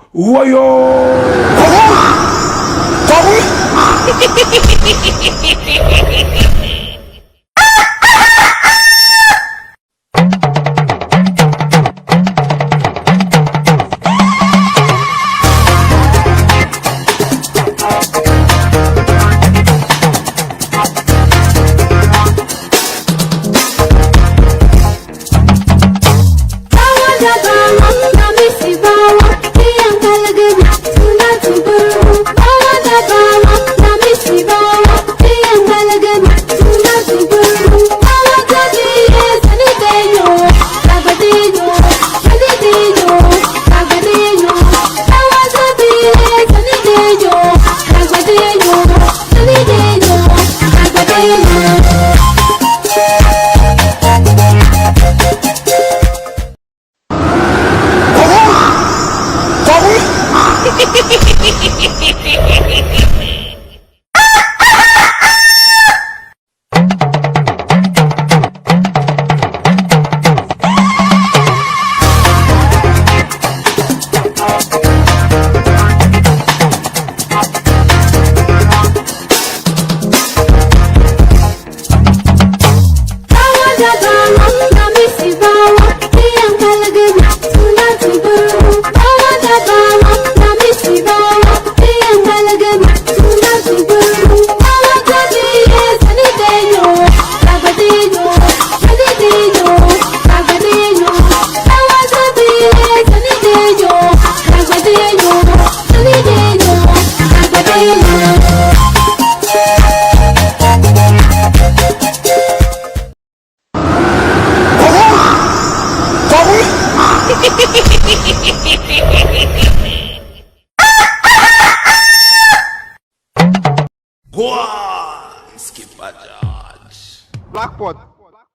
Blakk Pot,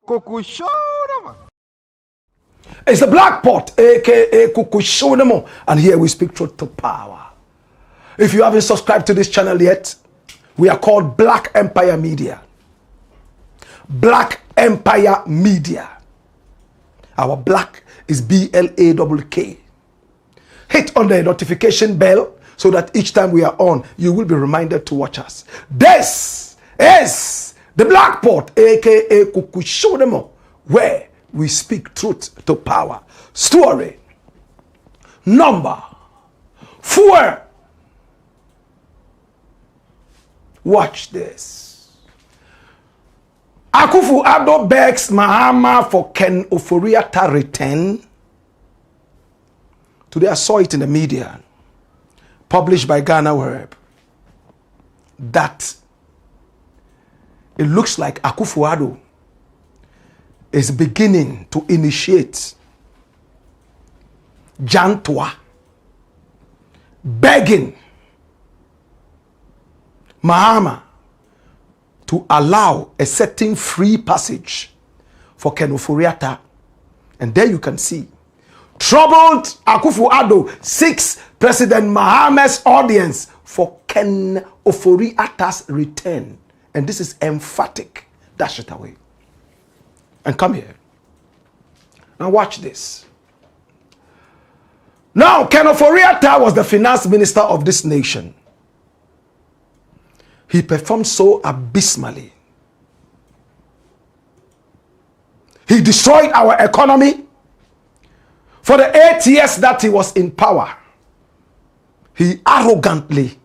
AKUFO-ADDO. It's the Blakk Pot, aka AKUFO-ADDO, and here we speak truth to power. If you haven't subscribed to this channel yet, we are called Black Empire Media. Black Empire Media. Our black is BLAKK. Hit on the notification bell so that each time we are on, you will be reminded to watch us. This is the Blakk Pot, aka AKUFO-ADDO, where we speak truth to power. Story number 4. Watch this. AKUFO-ADDO begs MAHAMA for Ken OFORI-ATTA return. Today I saw it in the media, published by Ghana Web, that it looks like AKUFO-ADDO is beginning to initiate Jantua, begging MAHAMA to allow a certain free passage for Ken OFORI-ATTA And there you can see troubled AKUFO-ADDO seeks President Mahama's audience for Ken OFORI-ATTA's return. And this is emphatic. That's Shatta Wale. And come here. Now watch this. Now, Ken OFORI-ATTA was the finance minister of this nation. He performed so abysmally. He destroyed our economy. For the 8 years that he was in power, he arrogantly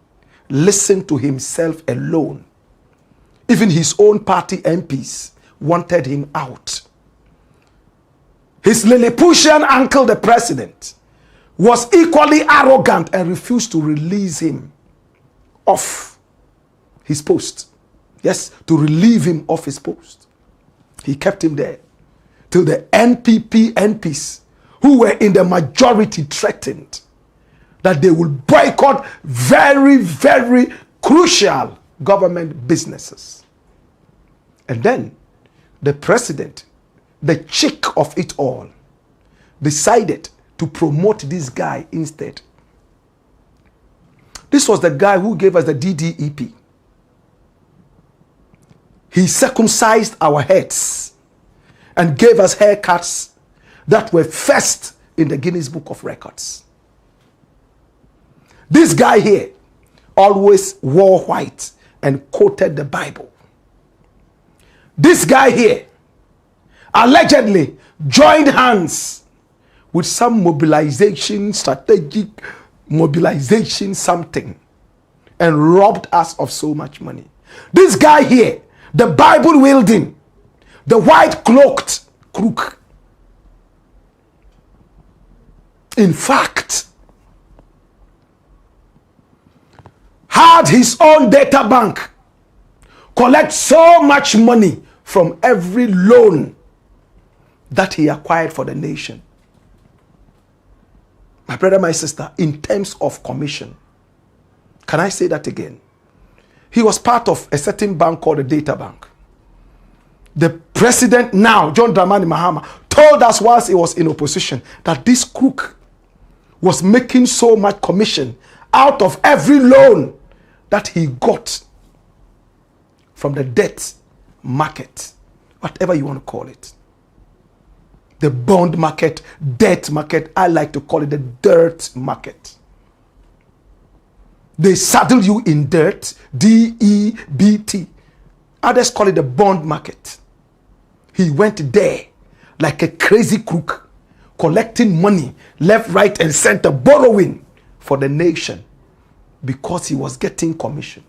listened to himself alone. Even his own party MPs wanted him out. His Lilliputian uncle, the president, was equally arrogant and refused to release him off his post. Yes, to relieve him off his post. He kept him there till the NPP MPs, who were in the majority, threatened that they will boycott very, very crucial government businesses. And then the president, the chick of it all, decided to promote this guy instead. This was the guy who gave us the DDEP. He circumcised our heads and gave us haircuts that were first in the Guinness Book of Records. This guy here always wore white and quoted the Bible. This guy here allegedly joined hands with some mobilization, strategic mobilization something, and robbed us of so much money. This guy here, the Bible wielding, the white cloaked crook, in fact, had his own data bank, collect so much money from every loan that he acquired for the nation. My brother, my sister, in terms of commission, can I say that again? He was part of a certain bank called the Data Bank. The president now, John Dramani Mahama, told us whilst he was in opposition that this crook was making so much commission out of every loan that he got from the debt market, whatever you want to call it. The bond market, debt market, I like to call it the dirt market. They saddle you in dirt, D-E-B-T. Others call it the bond market. He went there like a crazy crook, collecting money left, right, and center, borrowing for the nation because he was getting commission.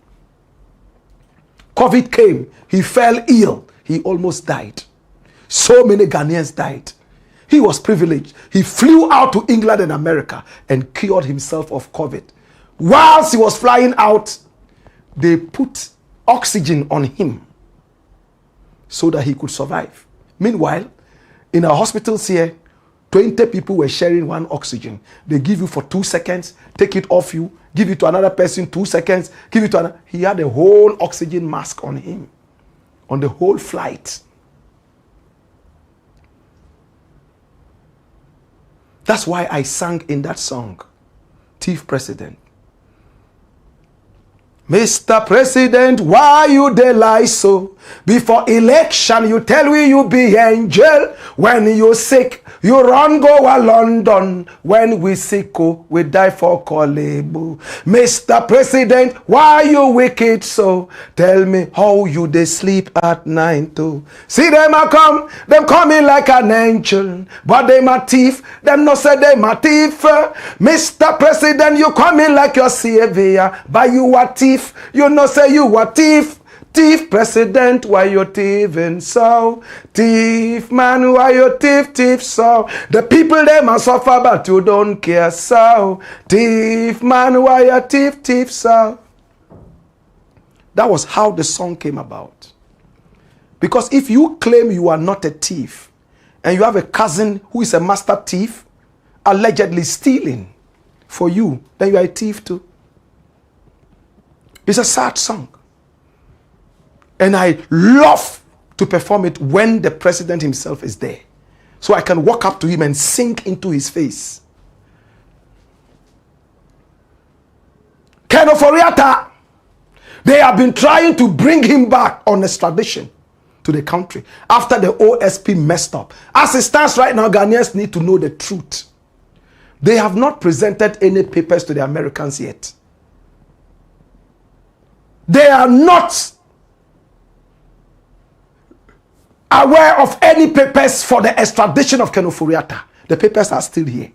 COVID came, he fell ill, he almost died. So many Ghanaians died. He was privileged. He flew out to England and America and cured himself of COVID. Whilst he was flying out, they put oxygen on him so that he could survive. Meanwhile, in our hospitals here, 20 people were sharing one oxygen. They give you for 2 seconds, take it off you, give it to another person, 2 seconds, give it to another. He had a whole oxygen mask on him, on the whole flight. That's why I sang in that song, Thief President. Mr. President, why you dey lie so? Before election, you tell we you be angel. When you sick, you run go a London. When we sick, oh, we die for Kolebu. Mr. President, why you wicked so? Tell me how you dey sleep at night too. See them a come, them coming like an angel. But they my thief, them no say they my thief. Mr. President, you coming like your savior. But you a thief. You know say you a thief. Thief president, why you thieving so? Thief man, why you thief so? The people they must suffer but you don't care so. Thief man, why you thief so? That was how the song came about. Because if you claim you are not a thief and you have a cousin who is a master thief, allegedly stealing for you, then you are a thief too. It's a sad song. And I love to perform it when the president himself is there. so I can walk up to him and sink into his face. OFORI-ATTA, they have been trying to bring him back on extradition to the country after the OSP messed up. As it stands right now, Ghanaians need to know the truth. They have not presented any papers to the Americans yet. They are not aware of any papers for the extradition of OFORI-ATTA. The papers are still here.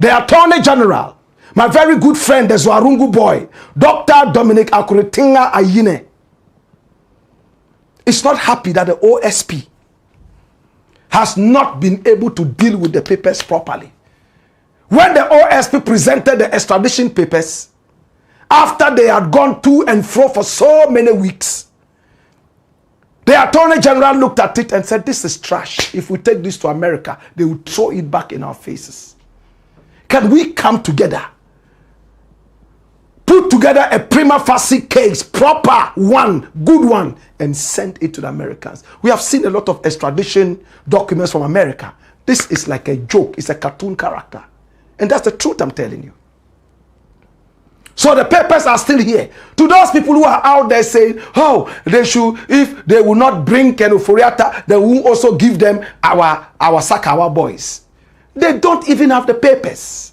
The Attorney General, my very good friend, the Zwarungu boy, Dr. Dominic Akuritinga Ayine, is not happy that the OSP has not been able to deal with the papers properly. When the OSP presented the extradition papers, after they had gone to and fro for so many weeks, the Attorney General looked at it and said, this is trash. If we take this to America, they will throw it back in our faces. Can we come together, put together a prima facie case, proper one, good one, and send it to the Americans? We have seen a lot of extradition documents from America. This is like a joke. It's a cartoon character. And that's the truth I'm telling you. So the papers are still here. To those people who are out there saying, oh, they should, if they will not bring OFORI-ATTA, they will also give them our Sakawa boys. They don't even have the papers.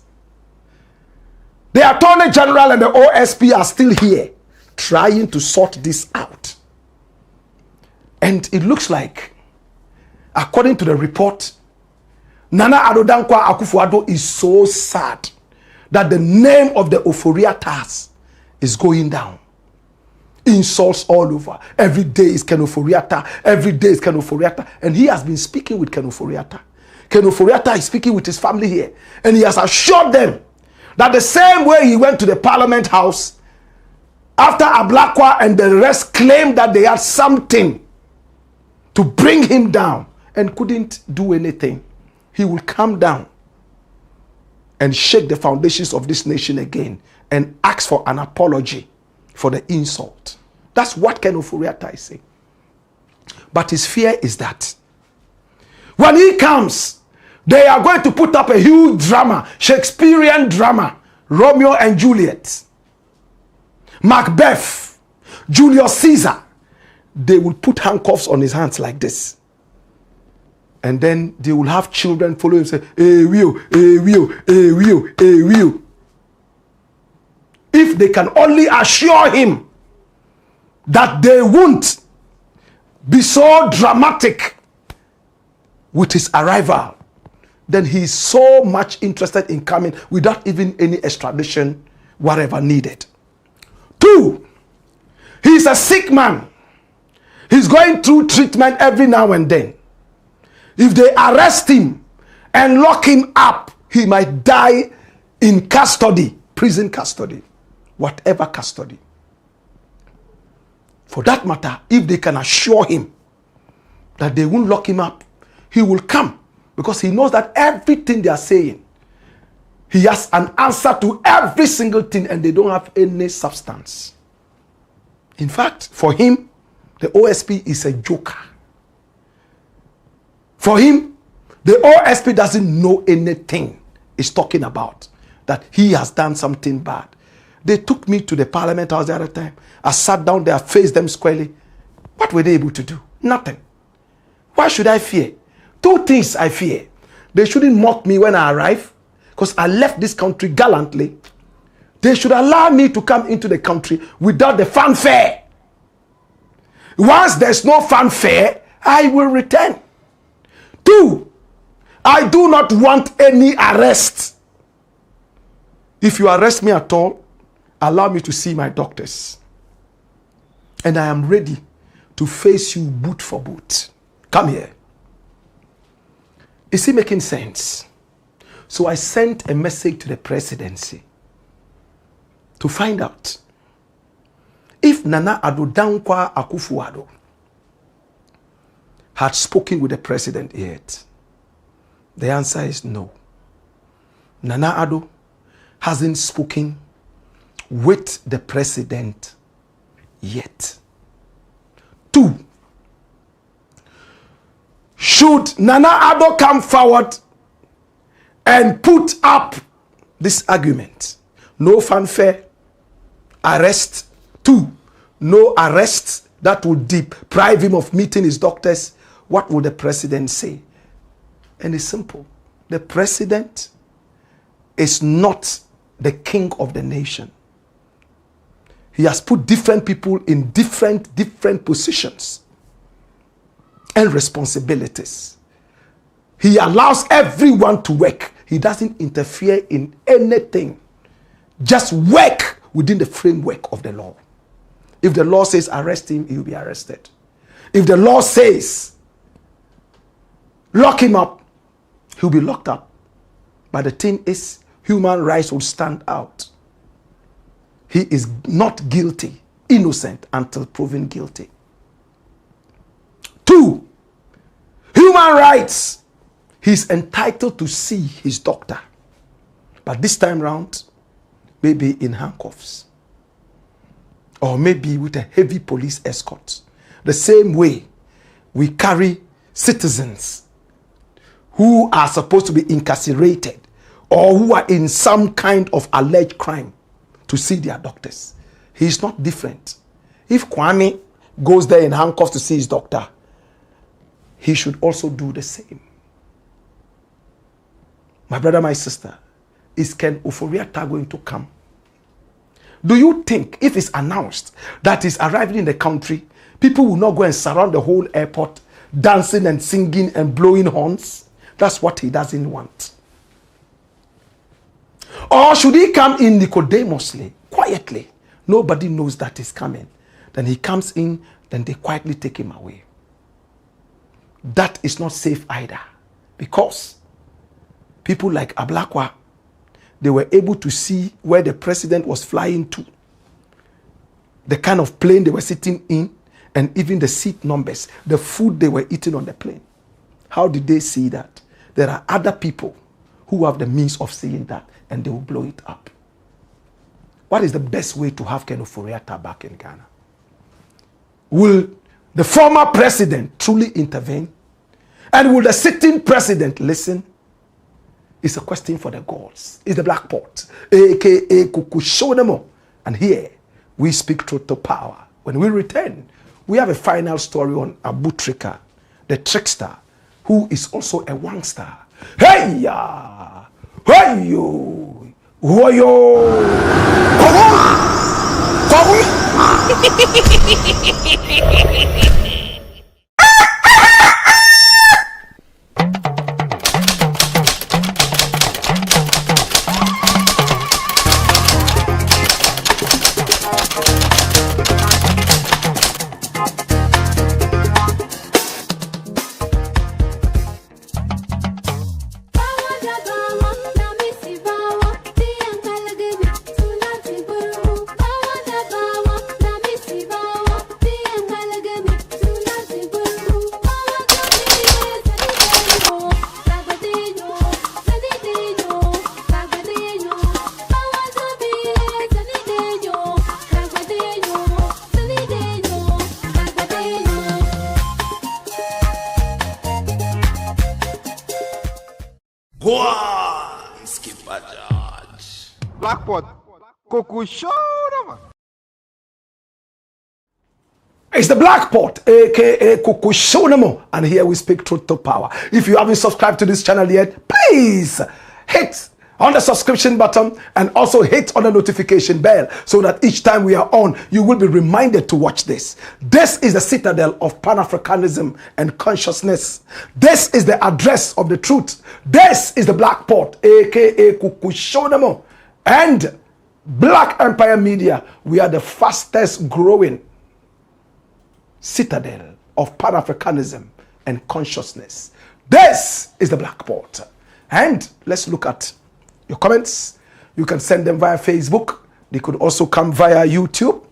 The Attorney General and the OSP are still here trying to sort this out. And it looks like, according to the report, Nana Addo Dankwa AKUFO-ADDO is so sad that the name of the OFORI-ATTAs is going down. Insults all over. Every day is OFORI-ATTA. Every day is OFORI-ATTA. And he has been speaking with OFORI-ATTA. OFORI-ATTA is speaking with his family here. And he has assured them that the same way he went to the Parliament House after Blakk and the rest claimed that they had something to bring him down and couldn't do anything, he will come down and shake the foundations of this nation again and ask for an apology for the insult. That's what OFORI-ATTA is saying. But his fear is that when he comes, they are going to put up a huge drama, Shakespearean drama, Romeo and Juliet, Macbeth, Julius Caesar. They will put handcuffs on his hands like this. And then they will have children follow him and say, Will. If they can only assure him that they won't be so dramatic with his arrival, then he is so much interested in coming without even any extradition, whatever needed. 2, he is a sick man. He's going through treatment every now and then. If they arrest him and lock him up, he might die in custody, prison custody, whatever custody. For that matter, if they can assure him that they won't lock him up, he will come, because he knows that everything they are saying, he has an answer to every single thing, and they don't have any substance. In fact, for him, the OSP is a joker. For him, the OSP doesn't know anything he's talking about, that he has done something bad. They took me to the Parliament House the other time. I sat down there, faced them squarely. What were they able to do? Nothing. Why should I fear? 2 things I fear. They shouldn't mock me when I arrive, because I left this country gallantly. They should allow me to come into the country without the fanfare. Once there's no fanfare, I will return. 2, I do not want any arrest. If you arrest me at all, allow me to see my doctors. And I am ready to face you boot for boot. Come here. Is it making sense? So I sent a message to the presidency to find out if Nana Addo Dankwa AKUFO-ADDO had spoken with the president yet. The answer is no. Nana Addo hasn't spoken with the president yet. 2, Should Nana Addo come forward and put up this argument? No fanfare, arrest. 2, no arrest that would deprive him of meeting his doctors. What would the president say? And it's simple. The president is not the king of the nation. He has put different people in different positions and responsibilities. He allows everyone to work. He doesn't interfere in anything. Just work within the framework of the law. If the law says arrest him, he will be arrested. If the law says lock him up, he'll be locked up. But the thing is, human rights will stand out. He is not guilty, innocent until proven guilty. 2, human rights. He's entitled to see his doctor. But this time round, maybe in handcuffs. Or maybe with a heavy police escort. The same way we carry citizens who are supposed to be incarcerated or who are in some kind of alleged crime to see their doctors. He is not different. If Kwame goes there in handcuffs to see his doctor, he should also do the same. My brother, my sister, is Ken OFORI-ATTA going to come? Do you think if it's announced that he's arriving in the country, people will not go and surround the whole airport, dancing and singing and blowing horns? That's what he doesn't want. Or should he come in Nicodemously, quietly? Nobody knows that he's coming. Then he comes in, then they quietly take him away. That is not safe either. Because people like Blakk, they were able to see where the president was flying to, the kind of plane they were sitting in, and even the seat numbers, the food they were eating on the plane. How did they see that? There are other people who have the means of seeing that, and they will blow it up. What is the best way to have Ken OFORI-ATTA back in Ghana? Will the former president truly intervene? And will the sitting president listen? It's a question for the gods. It's the Black Pot, aka AKUFO-ADDO. And here we speak truth to power. When we return, we have a final story on Abutrika, the trickster, who is also a wangster. Hey ya! Hey yo! Woyo! It's the Black Pot, aka AKUFO-ADDO, and here we speak truth to power. If you haven't subscribed to this channel yet, please hit on the subscription button and also hit on the notification bell so that each time we are on, you will be reminded to watch this. This is the citadel of Pan-Africanism and consciousness. This is the address of the truth. This is the Black Pot, aka AKUFO-ADDO, and Black Empire Media. We are the fastest growing citadel of Pan-Africanism and consciousness. This is the Black Pot. And let's look at your comments. You can send them via Facebook. They could also come via YouTube.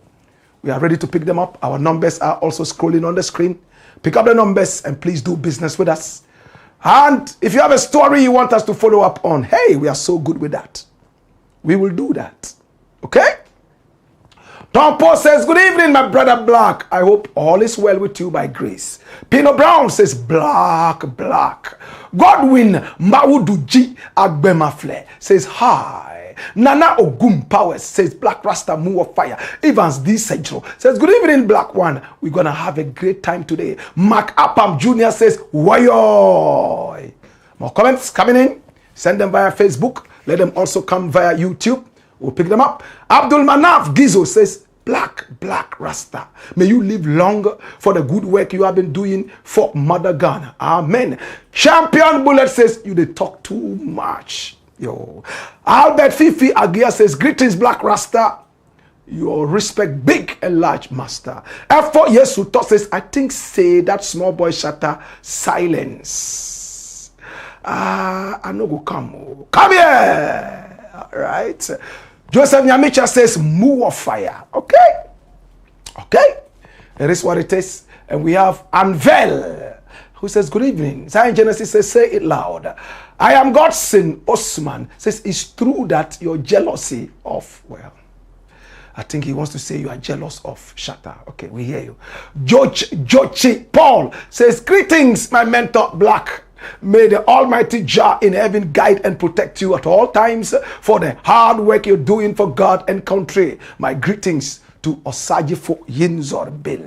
We are ready to pick them up. Our numbers are also scrolling on the screen. Pick up the numbers and please do business with us. And if you have a story you want us to follow up on, hey, we are so good with that. We will do that. Okay? Tompo says, good evening, my brother Blakk. I hope all is well with you by grace. Pino Brown says, Blakk. Godwin Mawuduji Agbemafle says, hi. Nana Ogum Powers says, Black Rasta Move of Fire. Evans D. Central says, good evening, Black One. We're going to have a great time today. Mark Apam Jr. says, wayoy. More comments coming in. Send them via Facebook. Let them also come via YouTube. We'll pick them up. Abdul Manaf Gizo says, Black Rasta. May you live longer for the good work you have been doing for Mother Ghana. Amen. Champion Bullet says, you did talk too much. Yo. Albert Fifi Agia says, greetings, Black Rasta. Your respect big and large, master. F4 Yesu Thought says, I think say that small boy Shatta silence. I know go come. Come here. All right. Joseph Nyamicha says, move of fire. Okay. It is what it is. And we have Anvel, who says, good evening. Zion Genesis says, say it loud. I am Godson Osman says, it's true that your jealousy of, well, I think he wants to say you are jealous of Shatta. Okay, we hear you. Jochi Paul says, greetings, my mentor Blakk. May the Almighty Jah in heaven guide and protect you at all times for the hard work you're doing for God and country. My greetings to Osajifo Yinzor Bill.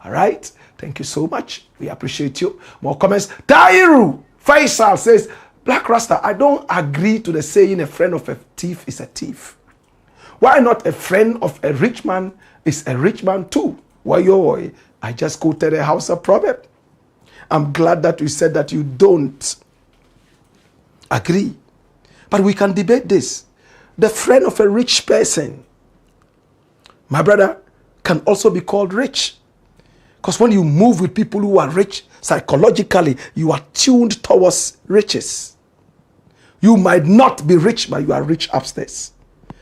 All right. Thank you so much. We appreciate you. More comments. Tairu Faisal says, Black Rasta, I don't agree to the saying a friend of a thief is a thief. Why not a friend of a rich man is a rich man too? Why, I just quoted a Hausa proverb. I'm glad that you said that you don't agree. But we can debate this. The friend of a rich person, my brother, can also be called rich. Because when you move with people who are rich, psychologically, you are tuned towards riches. You might not be rich, but you are rich upstairs.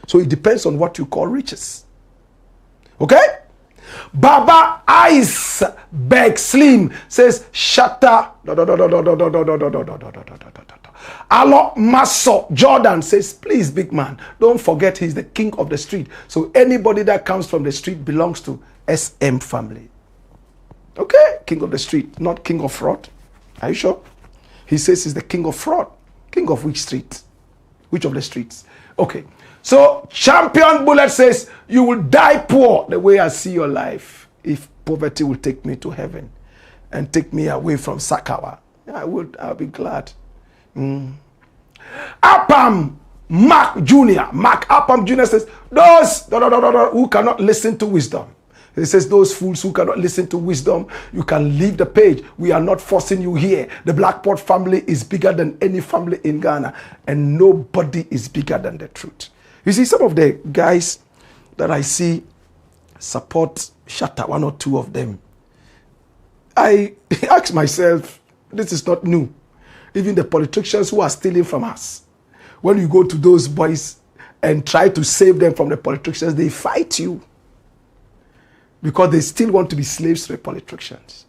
So it depends on what you call riches. Okay? Baba Ice Beg Slim says, Shatta. Alo Maso Jordan says, please, big man, don't forget he's the king of the street. So anybody that comes from the street belongs to SM family. Okay? King of the street, not king of fraud. Are you sure? He says he's the king of fraud. King of which street? Which of the streets? Okay. So Champion Bullet says, you will die poor the way I see your life if poverty will take me to heaven and take me away from Sakawa. I'll be glad. Apam Mark Apam Jr. says, those who cannot listen to wisdom. He says, those fools who cannot listen to wisdom, you can leave the page. We are not forcing you here. The Blackport family is bigger than any family in Ghana, and nobody is bigger than the truth. You see, some of the guys that I see support Shatta, one or two of them. I ask myself, this is not new. Even the politicians who are stealing from us, when you go to those boys and try to save them from the politicians, they fight you. Because they still want to be slaves to the politicians.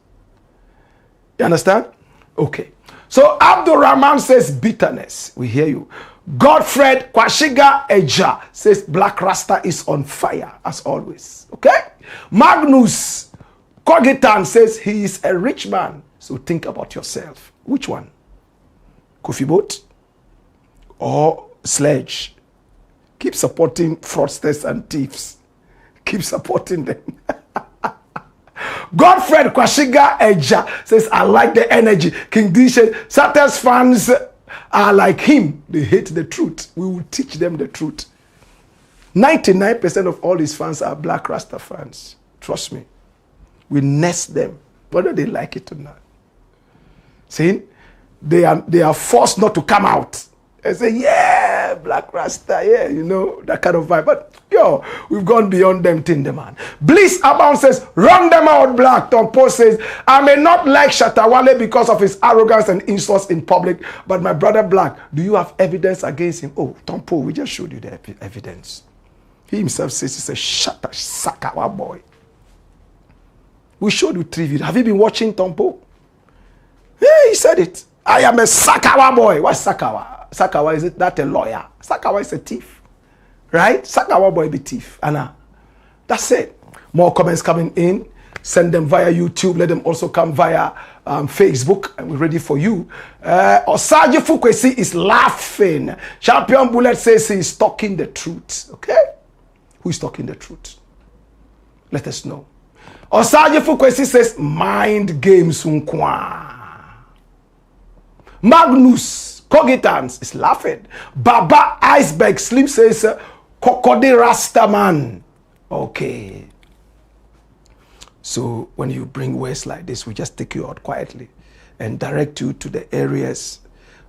You understand? Okay. So Abdul Rahman says bitterness. We hear you. Godfred Kwashiga Eja says Black Rasta is on fire as always. Okay? Magnus Kogitan says he is a rich man. So think about yourself. Which one? Coffee boat or sledge? Keep supporting fraudsters and thieves. Keep supporting them. Godfred Kwashiga Eja says, I like the energy. King D says, Shatta's fans are like him. They hate the truth. We will teach them the truth. 99% of all his fans are Black Rasta fans. Trust me. We nest them, whether they like it or not. See? They are forced not to come out. And say, yeah, Black Rasta, yeah, you know, that kind of vibe. But, yo, we've gone beyond them thing, the man. Bliss Abound says, run them out, Blakk. Tompo says, I may not like Shatta Wale because of his arrogance and insults in public, but my brother Blakk, do you have evidence against him? Oh, Tompo, we just showed you the evidence. He himself says he's a Shatta Sakawa boy. We showed you 3 videos. Have you been watching Tompo? Yeah, he said it. I am a Sakawa boy. What's Sakawa? Sakawa, is it that a lawyer? Sakawa is a thief. Right? Sakawa boy be thief. Anna. That's it. More comments coming in. Send them via YouTube. Let them also come via Facebook. And we're ready for you. Osaji Fukwesi is laughing. Champion Bullet says he's talking the truth. Okay? Who is talking the truth? Let us know. Osaji Fukwesi says, mind games unkwa. Magnus Cogitans is laughing. Baba Iceberg Slim says, Kokode Rasta man. Okay. So when you bring words like this, we just take you out quietly and direct you to the areas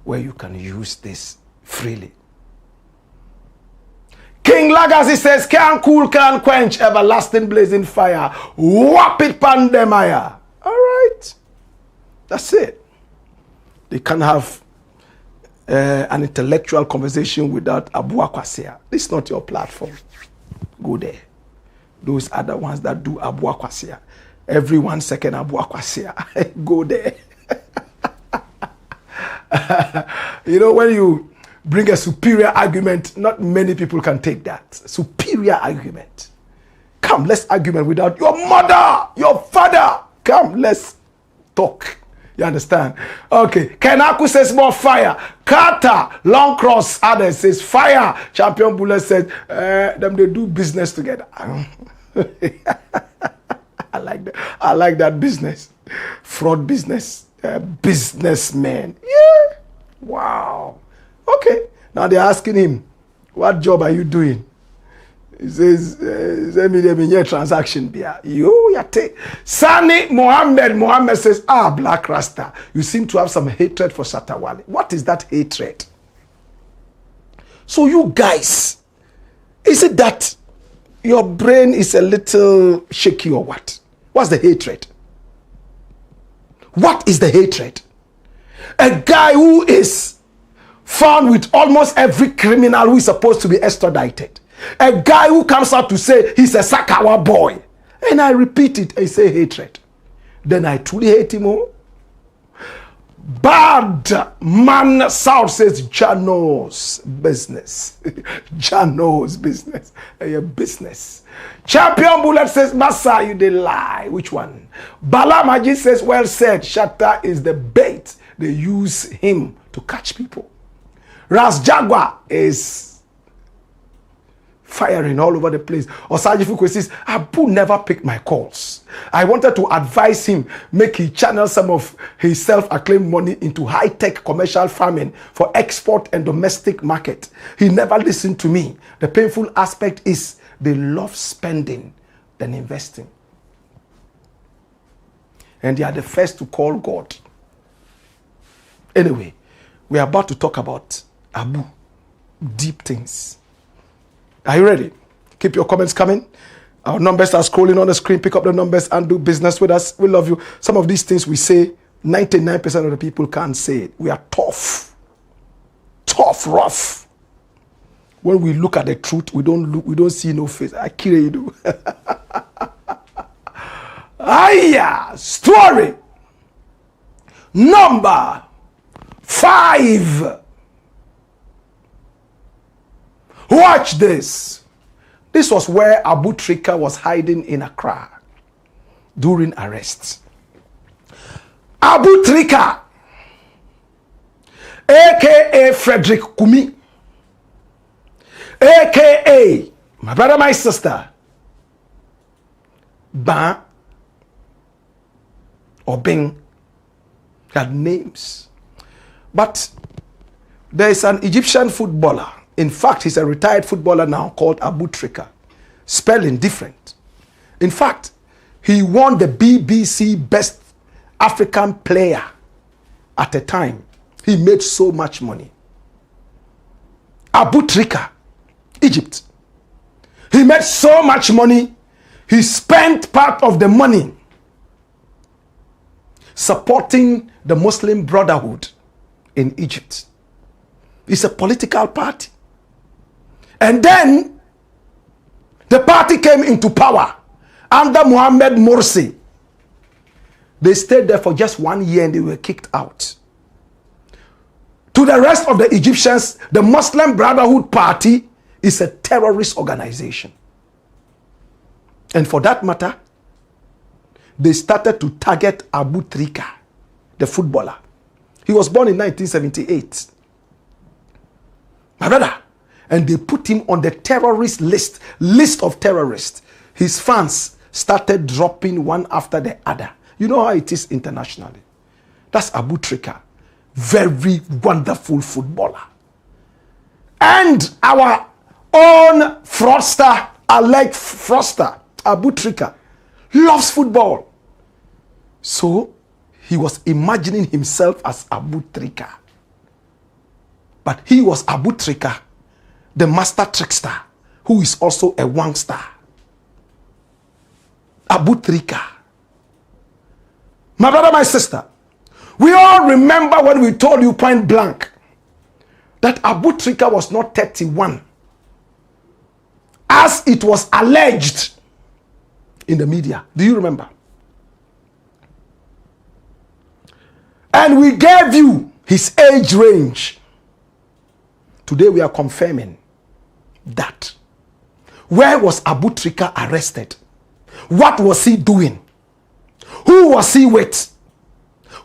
where you can use this freely. King Legacy says, can cool, can quench, everlasting blazing fire. Whap it, pandemia. All right. That's it. They can have an intellectual conversation without Abu Akwasia. This is not your platform. Go there. Those are the ones that do Abu Akwasia. Every 1 second Abu Akwasia. Go there. You know, when you bring a superior argument, not many people can take that. Superior argument. Come, let's argument without your mother, your father. Come, let's talk. You understand? Okay. Kenaku says more fire. Carter, Long Cross, others says fire. Champion Bullet says, them they do business together. I like that business. Fraud business. Businessman. Yeah. Wow. Okay. Now they're asking him, what job are you doing? He says, transaction beer. Sani Mohammed says, Blakk Rasta, you seem to have some hatred for Shatta Wale. What is that hatred? So you guys, is it that your brain is a little shaky or what? What's the hatred? What is the hatred? A guy who is found with almost every criminal who is supposed to be extradited. A guy who comes out to say he's a Sakawa boy. And I repeat it, I say hatred. Then I truly hate him all. Bad man South says Jano's business. Jano's business. Your business. Champion Bullet says, Massa, you did lie. Which one? Bala Majid says, well said. Shatta is the bait. They use him to catch people. Ras Jaguar is firing all over the place. Osaji Fukwe says, Abu never picked my calls. I wanted to advise him, make he channel some of his self-acclaimed money into high-tech commercial farming for export and domestic market. He never listened to me. The painful aspect is they love spending than investing. And they are the first to call God. Anyway, we are about to talk about Abu, deep things. Are you ready? Keep your comments coming. Our numbers are scrolling on the screen. Pick up the numbers and do business with us. We love you. Some of these things we say, 99% of the people can't say it. We are tough. Tough, rough. When we look at the truth, we don't see no face. I kill you do. Aya, story number 5. Watch this. This was where Abu Trika was hiding in Accra during arrests. Abu Trika, a.k.a. Frederick Kumi, a.k.a. my brother, my sister, Ba or Bing, had names. But there is an Egyptian footballer. In fact, he's a retired footballer now called Abu Trika. Spelling different. In fact, he won the BBC Best African Player at a time. He made so much money. Abu Trika, Egypt. He made so much money. He spent part of the money supporting the Muslim Brotherhood in Egypt. It's a political party. And then the party came into power under Mohammed Morsi. They stayed there for just 1 year and they were kicked out. To the rest of the Egyptians, the Muslim Brotherhood Party is a terrorist organization. And for that matter, they started to target Abu Trika, the footballer. He was born in 1978. My brother. And they put him on the terrorist list of terrorists. His fans started dropping one after the other. You know how it is internationally. That's Abu Trika. Very wonderful footballer. And our own fraudster, alleged fraudster, Abu Trika, loves football. So he was imagining himself as Abu Trika. But he was Abu Trika, the master trickster, who is also a wangster. Abu Trika. My brother, my sister, we all remember when we told you point blank that Abu Trika was not 31, as it was alleged in the media. Do you remember? And we gave you his age range. Today we are confirming that. Where was Abu Trika arrested? What was he doing? Who was he with?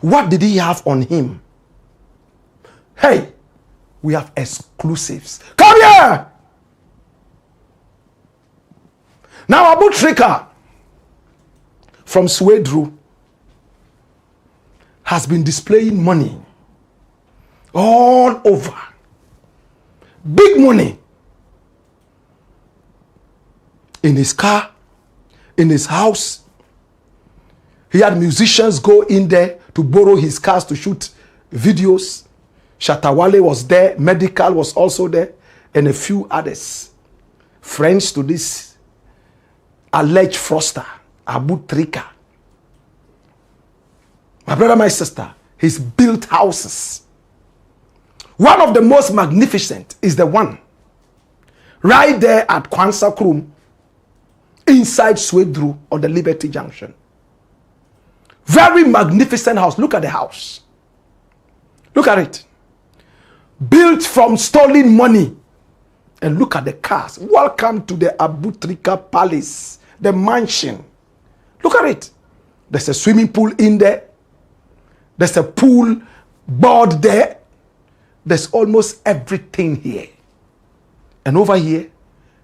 What did he have on him? Hey, we have exclusives. Come here! Now Abu Trika from Swedru has been displaying money all over. Big money. In his car, in his house. He had musicians go in there to borrow his cars to shoot videos. Shatta Wale was there. Medical was also there. And a few others. Friends to this alleged fraudster, Abu Trika. My brother, my sister, he's built houses. One of the most magnificent is the one right there at Kwansa Krum, inside Swedru on the Liberty Junction. Very magnificent house. Look at the house. Look at it. Built from stolen money. And look at the cars. Welcome to the Abu Trika Palace, the mansion. Look at it. There's a swimming pool in there. There's a pool board there. There's almost everything here. And over here,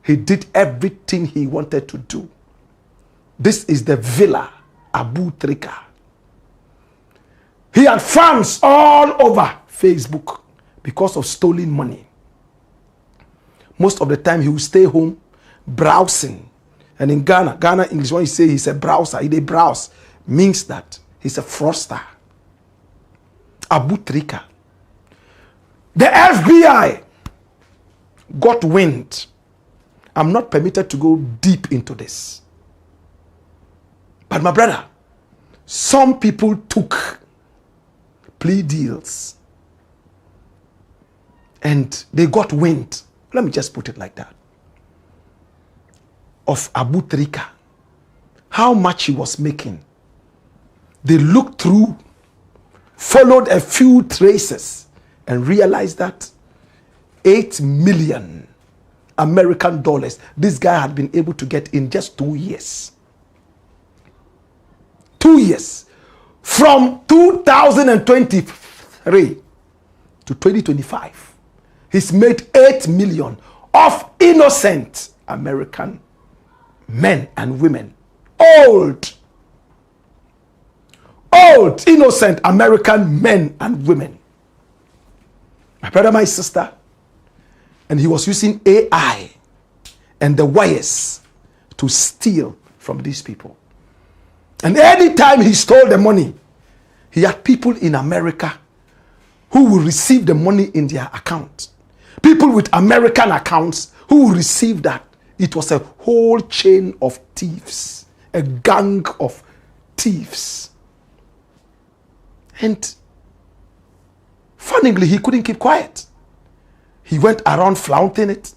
he did everything he wanted to do. This is the villa Abu Trika. He had fans all over Facebook because of stolen money. Most of the time, he will stay home browsing. And in Ghana English, when you say he's a browser, he browse, means that he's a fraudster. Abu Trika. The FBI got wind. I'm not permitted to go deep into this. But my brother, some people took plea deals and they got wind. Let me just put it like that. Of Abu Trika. How much he was making. They looked through, followed a few traces, and realized that 8 million American dollars this guy had been able to get in just 2 years. 2 years. From 2023 to 2025. He's made 8 million of innocent American men and women. Old, innocent American men and women. My brother, my sister. And he was using AI and the wires to steal from these people. And anytime he stole the money, he had people in America who will receive the money in their account. People with American accounts who will receive that. It was a whole chain of thieves, a gang of thieves. And funnily, he couldn't keep quiet. He went around flaunting it,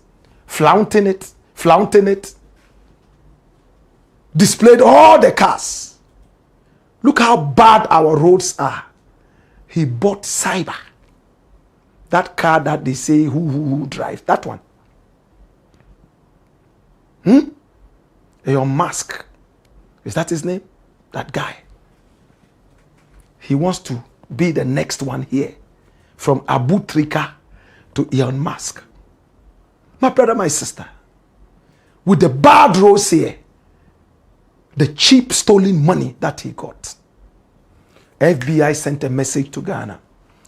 displayed all the cars. Look how bad our roads are. He bought Cyber. That car that they say who drives, that one. A Elon Musk. Is that his name? That guy. He wants to be the next one here. From Abu Trika to Elon Musk. My brother, my sister. With the bad roads here. The cheap stolen money that he got. FBI sent a message to Ghana.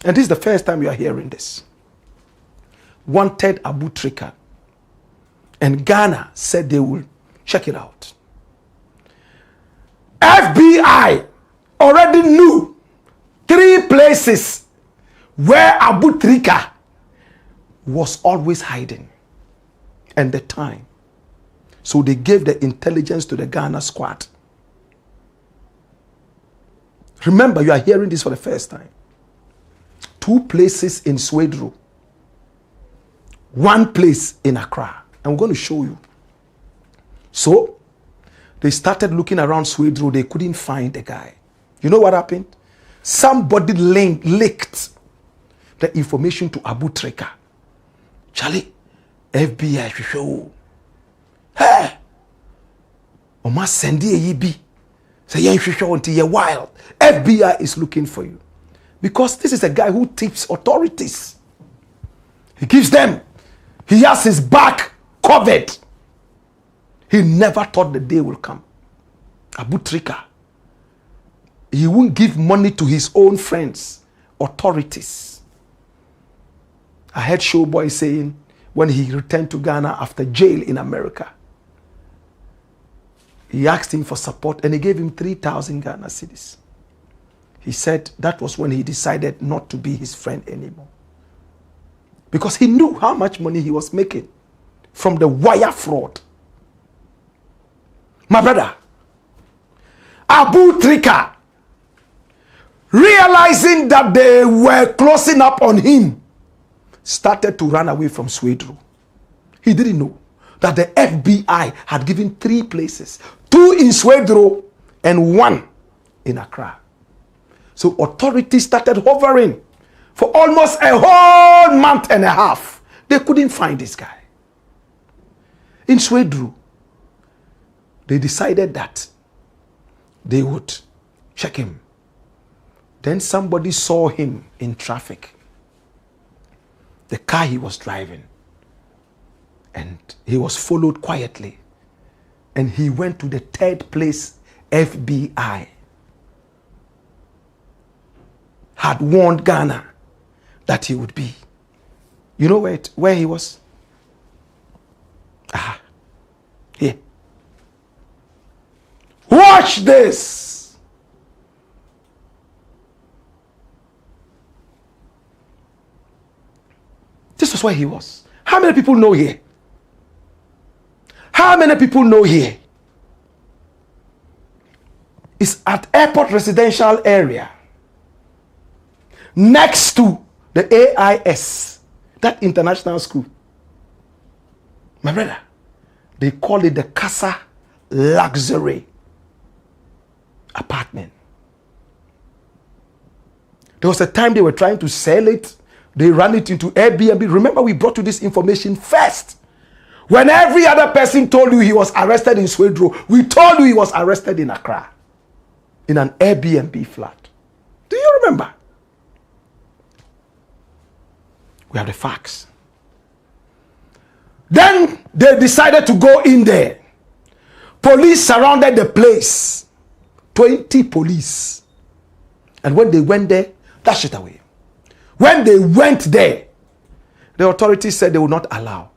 And this is the first time you are hearing this. Wanted Abu Trika. And Ghana said they will check it out. FBI already knew 3 places where Abu Trika was always hiding. And the time. So they gave the intelligence to the Ghana squad. Remember, you are hearing this for the first time. 2 places in Swedru. 1 place in Accra. I'm going to show you. So, they started looking around Swedru. They couldn't find the guy. You know what happened? Somebody leaked the information to Abu Trika. Charlie, FBI show. Hey! Oma sendi yibi. Say yen show until you're wild. FBI is looking for you. Because this is a guy who tips authorities. He gives them. He has his back covered. He never thought the day will come. Abu Trika. He won't give money to his own friends, authorities. I heard Showboy saying when he returned to Ghana after jail in America, he asked him for support and he gave him 3,000 Ghana cedis. He said that was when he decided not to be his friend anymore. Because he knew how much money he was making from the wire fraud. My brother, Abu Trika, realizing that they were closing up on him, started to run away from Swedru. He didn't know that the FBI had given 3 places, 2 in Swedru and 1 in Accra. So authorities started hovering for almost a whole month and a half. They couldn't find this guy. In Swedru, they decided that they would check him. Then somebody saw him in traffic. The car he was driving. And he was followed quietly. And he went to the 3rd place FBI had warned Ghana that he would be. You know where he was? Here. Watch this. This was where he was. How many people know here? How many people know here? It's at Airport Residential Area. Next to the AIS. That international school. My brother. They call it the Casa Luxury Apartment. There was a time they were trying to sell it. They ran it into Airbnb. Remember, we brought you this information first. When every other person told you he was arrested in Swedru, we told you he was arrested in Accra. In an Airbnb flat. Do you remember? We have the facts. Then they decided to go in there. Police surrounded the place. 20 police. And when they went there, that shit away. When they went there, the authorities said they would not allow.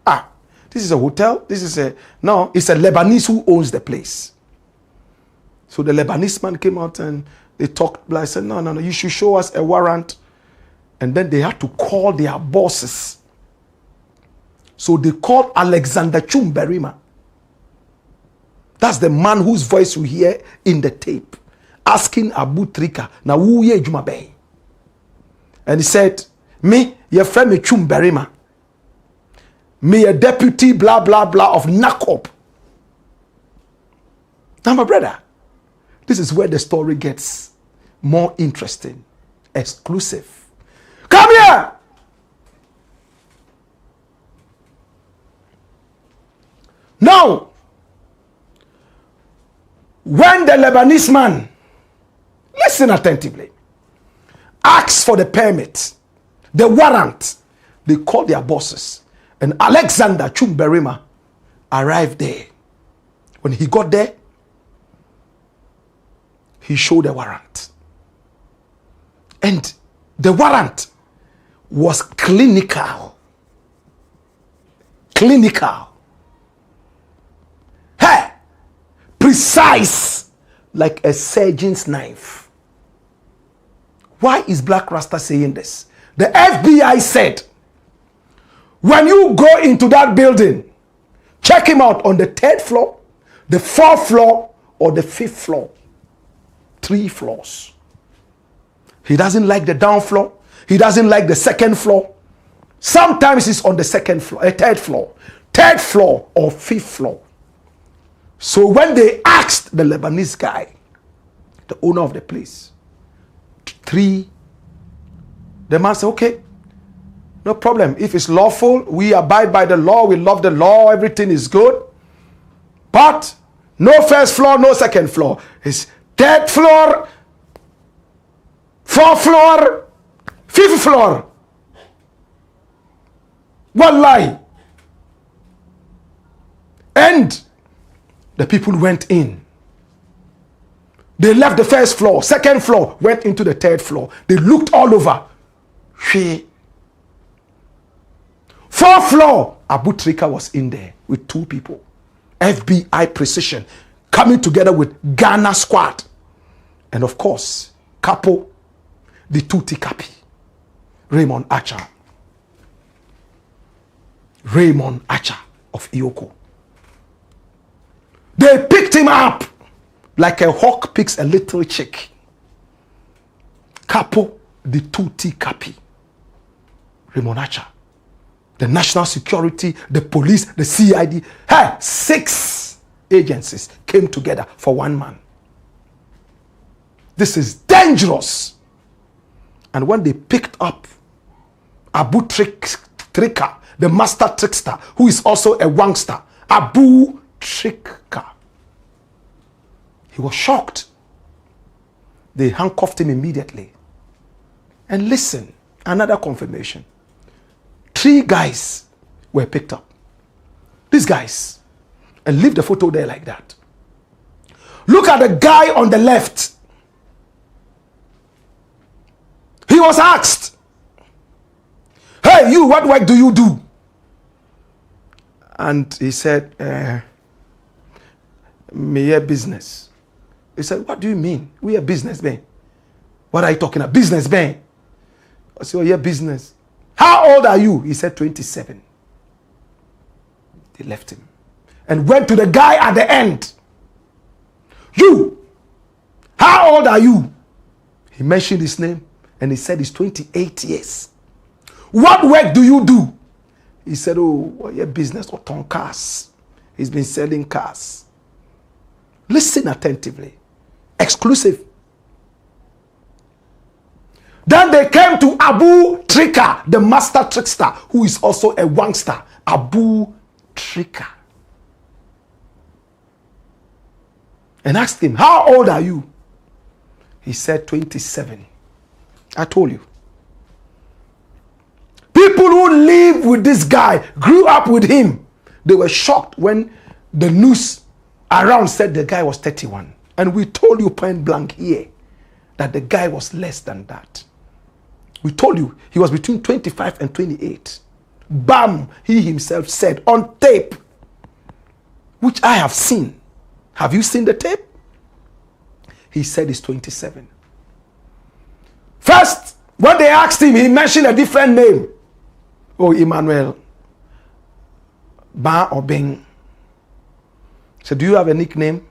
This is a hotel. It's a Lebanese who owns the place. So the Lebanese man came out and they talked. I said, no, you should show us a warrant. And then they had to call their bosses. So they called Alexander Chumberima. That's the man whose voice we hear in the tape. Asking Abu Trika, now who ye Jumabe? And he said, me, your friend me Chumberima. Me a deputy blah blah blah of NACOP. Now my brother, this is where the story gets more interesting. Exclusive. Come here! Now, When the Lebanese man, listen attentively, asked for the permit, the warrant, they called their bosses. And Alexander Chumberima arrived there. When he got there, he showed the warrant. And the warrant was clinical. Clinical. Hey, precise, like a surgeon's knife. Why is Blakk Rasta saying this? The FBI said, when you go into that building, check him out on the 3rd floor, the 4th floor, or the 5th floor. 3 floors. He doesn't like the down floor. He doesn't like the 2nd floor. Sometimes he's on the 2nd floor, 3rd floor. 3rd floor or 5th floor. So when they asked the Lebanese guy, the owner of the place, 3, the man said, okay, no problem. If it's lawful, we abide by the law. We love the law. Everything is good. But no 1st floor, no 2nd floor. It's 3rd floor, 4th floor, 5th floor. Wallahi. And the people went in. They left the 1st floor, 2nd floor, went into the 3rd floor. They looked all over. 4th floor, Abu Trika was in there with 2 people. FBI precision coming together with Ghana squad. And of course, Capo, the Tuti Capi, Raymond Acha. Raymond Acha of Ioko. They picked him up like a hawk picks a little chick. Capo, the Tuti Capi, Raymond Acha. The national security, the police, the CID. Hey, 6 agencies came together for one man. This is dangerous. And when they picked up Abu Trika, the master trickster, who is also a wangster, Abu Trika, he was shocked. They handcuffed him immediately. And listen, another confirmation. 3 guys were picked up. These guys. And leave the photo there like that. Look at the guy on the left. He was asked, hey, you, what work do you do? And he said, me a business. He said, what do you mean? We are businessmen. What are you talking about? Businessmen. I said, oh, yeah, business. How old are you? He said, 27. They left him and went to the guy at the end. You, how old are you? He mentioned his name and he said he's 28 years. What work do you do? He said, oh, yeah, business or ton cars. He's been selling cars. Listen attentively. Exclusive. Then they came to Abu Trika, the master trickster, who is also a wangster. Abu Trika. And asked him, how old are you? He said, 27. I told you. People who live with this guy, grew up with him, they were shocked when the news around said the guy was 31. And we told you point blank here that the guy was less than that. We told you he was between 25 and 28. Bam, he himself said on tape, which I have seen. Have you seen the tape? He said he's 27. First, when they asked him, he mentioned a different name. Oh, Emmanuel. Ba or Beng. So, do you have a nickname?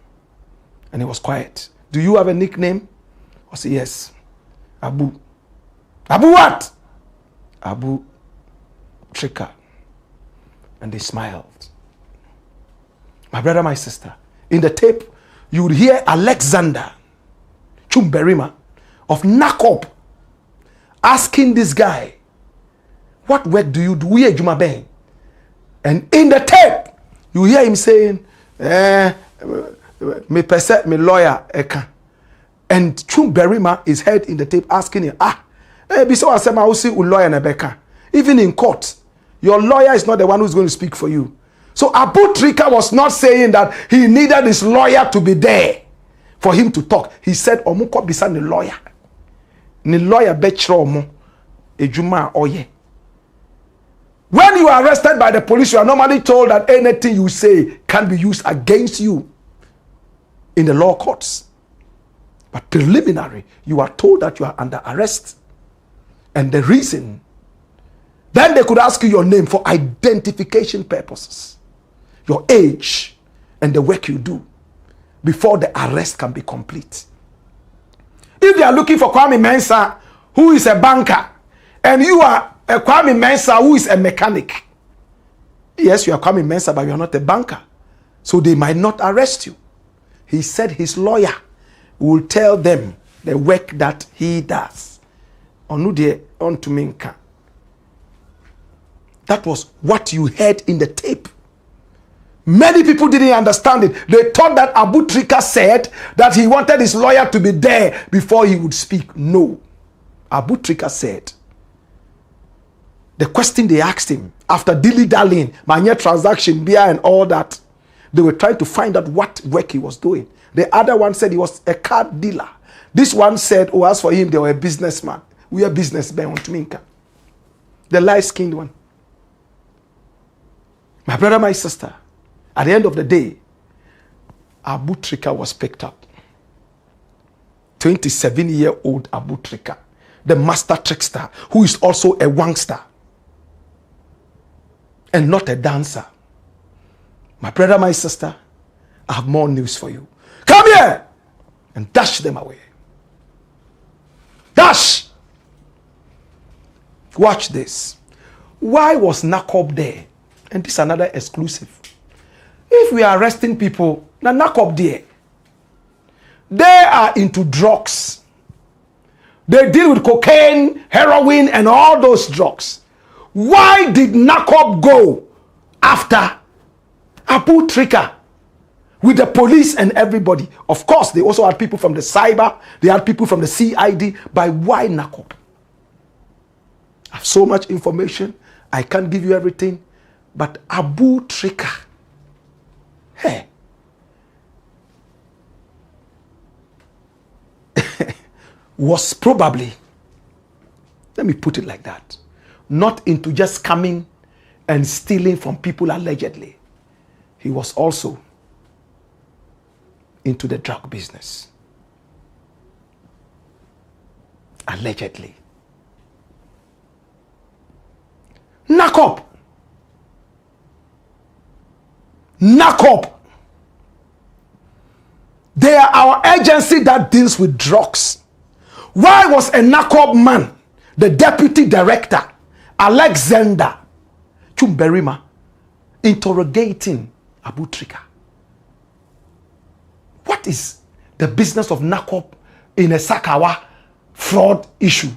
And he was quiet. Do you have a nickname? I said, yes. Abu. Abu what? Abu Trika. And they smiled. My brother, my sister, in the tape, you would hear Alexander Chumberima of Nakop asking this guy, what work do you do? We are Juma Ben. And in the tape, you hear him saying, me percent me lawyer eka. And Chumberima is heard in the tape asking him, so I said, I will see a lawyer in Rebecca. Even in court, your lawyer is not the one who's going to speak for you. So Abu Trika was not saying that he needed his lawyer to be there for him to talk. He said, Omuko bisa ni lawyer. Ni lawyer betchro omo. Ejuma oye. When you are arrested by the police, you are normally told that anything you say can be used against you in the law courts. But preliminary, you are told that you are under arrest. And the reason, then they could ask you your name for identification purposes, your age, and the work you do before the arrest can be complete. If they are looking for Kwame Mensah, who is a banker, and you are a Kwame Mensah who is a mechanic, yes, you are Kwame Mensah, but you are not a banker, so they might not arrest you. He said his lawyer will tell them the work that he does. That was what you heard in the tape. Many people didn't understand it. They thought that Abu Trika said that he wanted his lawyer to be there before he would speak. No. Abu Trika said, the question they asked him after dilly-dallying, mania transaction, beer and all that, they were trying to find out what work he was doing. The other one said he was a car dealer. This one said, oh, as for him, they were a businessman. We are businessmen on Tuminka. The light-skinned one. My brother, my sister, at the end of the day, Abu Trika was picked up. 27-year-old Abu Trika, the master trickster, who is also a wangster and not a dancer. My brother, my sister, I have more news for you. Come here and dash them away. Dash! Watch this. Why was Nakob there? And this is another exclusive. If we are arresting people, now Nakob there. They are into drugs. They deal with cocaine, heroin, and all those drugs. Why did Nakob go after Abu Trika with the police and everybody? Of course, they also had people from the cyber, they had people from the CID, but why Nakob? I have so much information, I can't give you everything, but Abu Trika, hey, was probably, let me put it like that, not into just coming and stealing from people allegedly. He was also into the drug business. Allegedly. Nakob. They are our agency that deals with drugs. Why was a Nakob man, the deputy director, Alexander Chumberima, interrogating Abu Trika? What is the business of Nakob in a Sakawa fraud issue?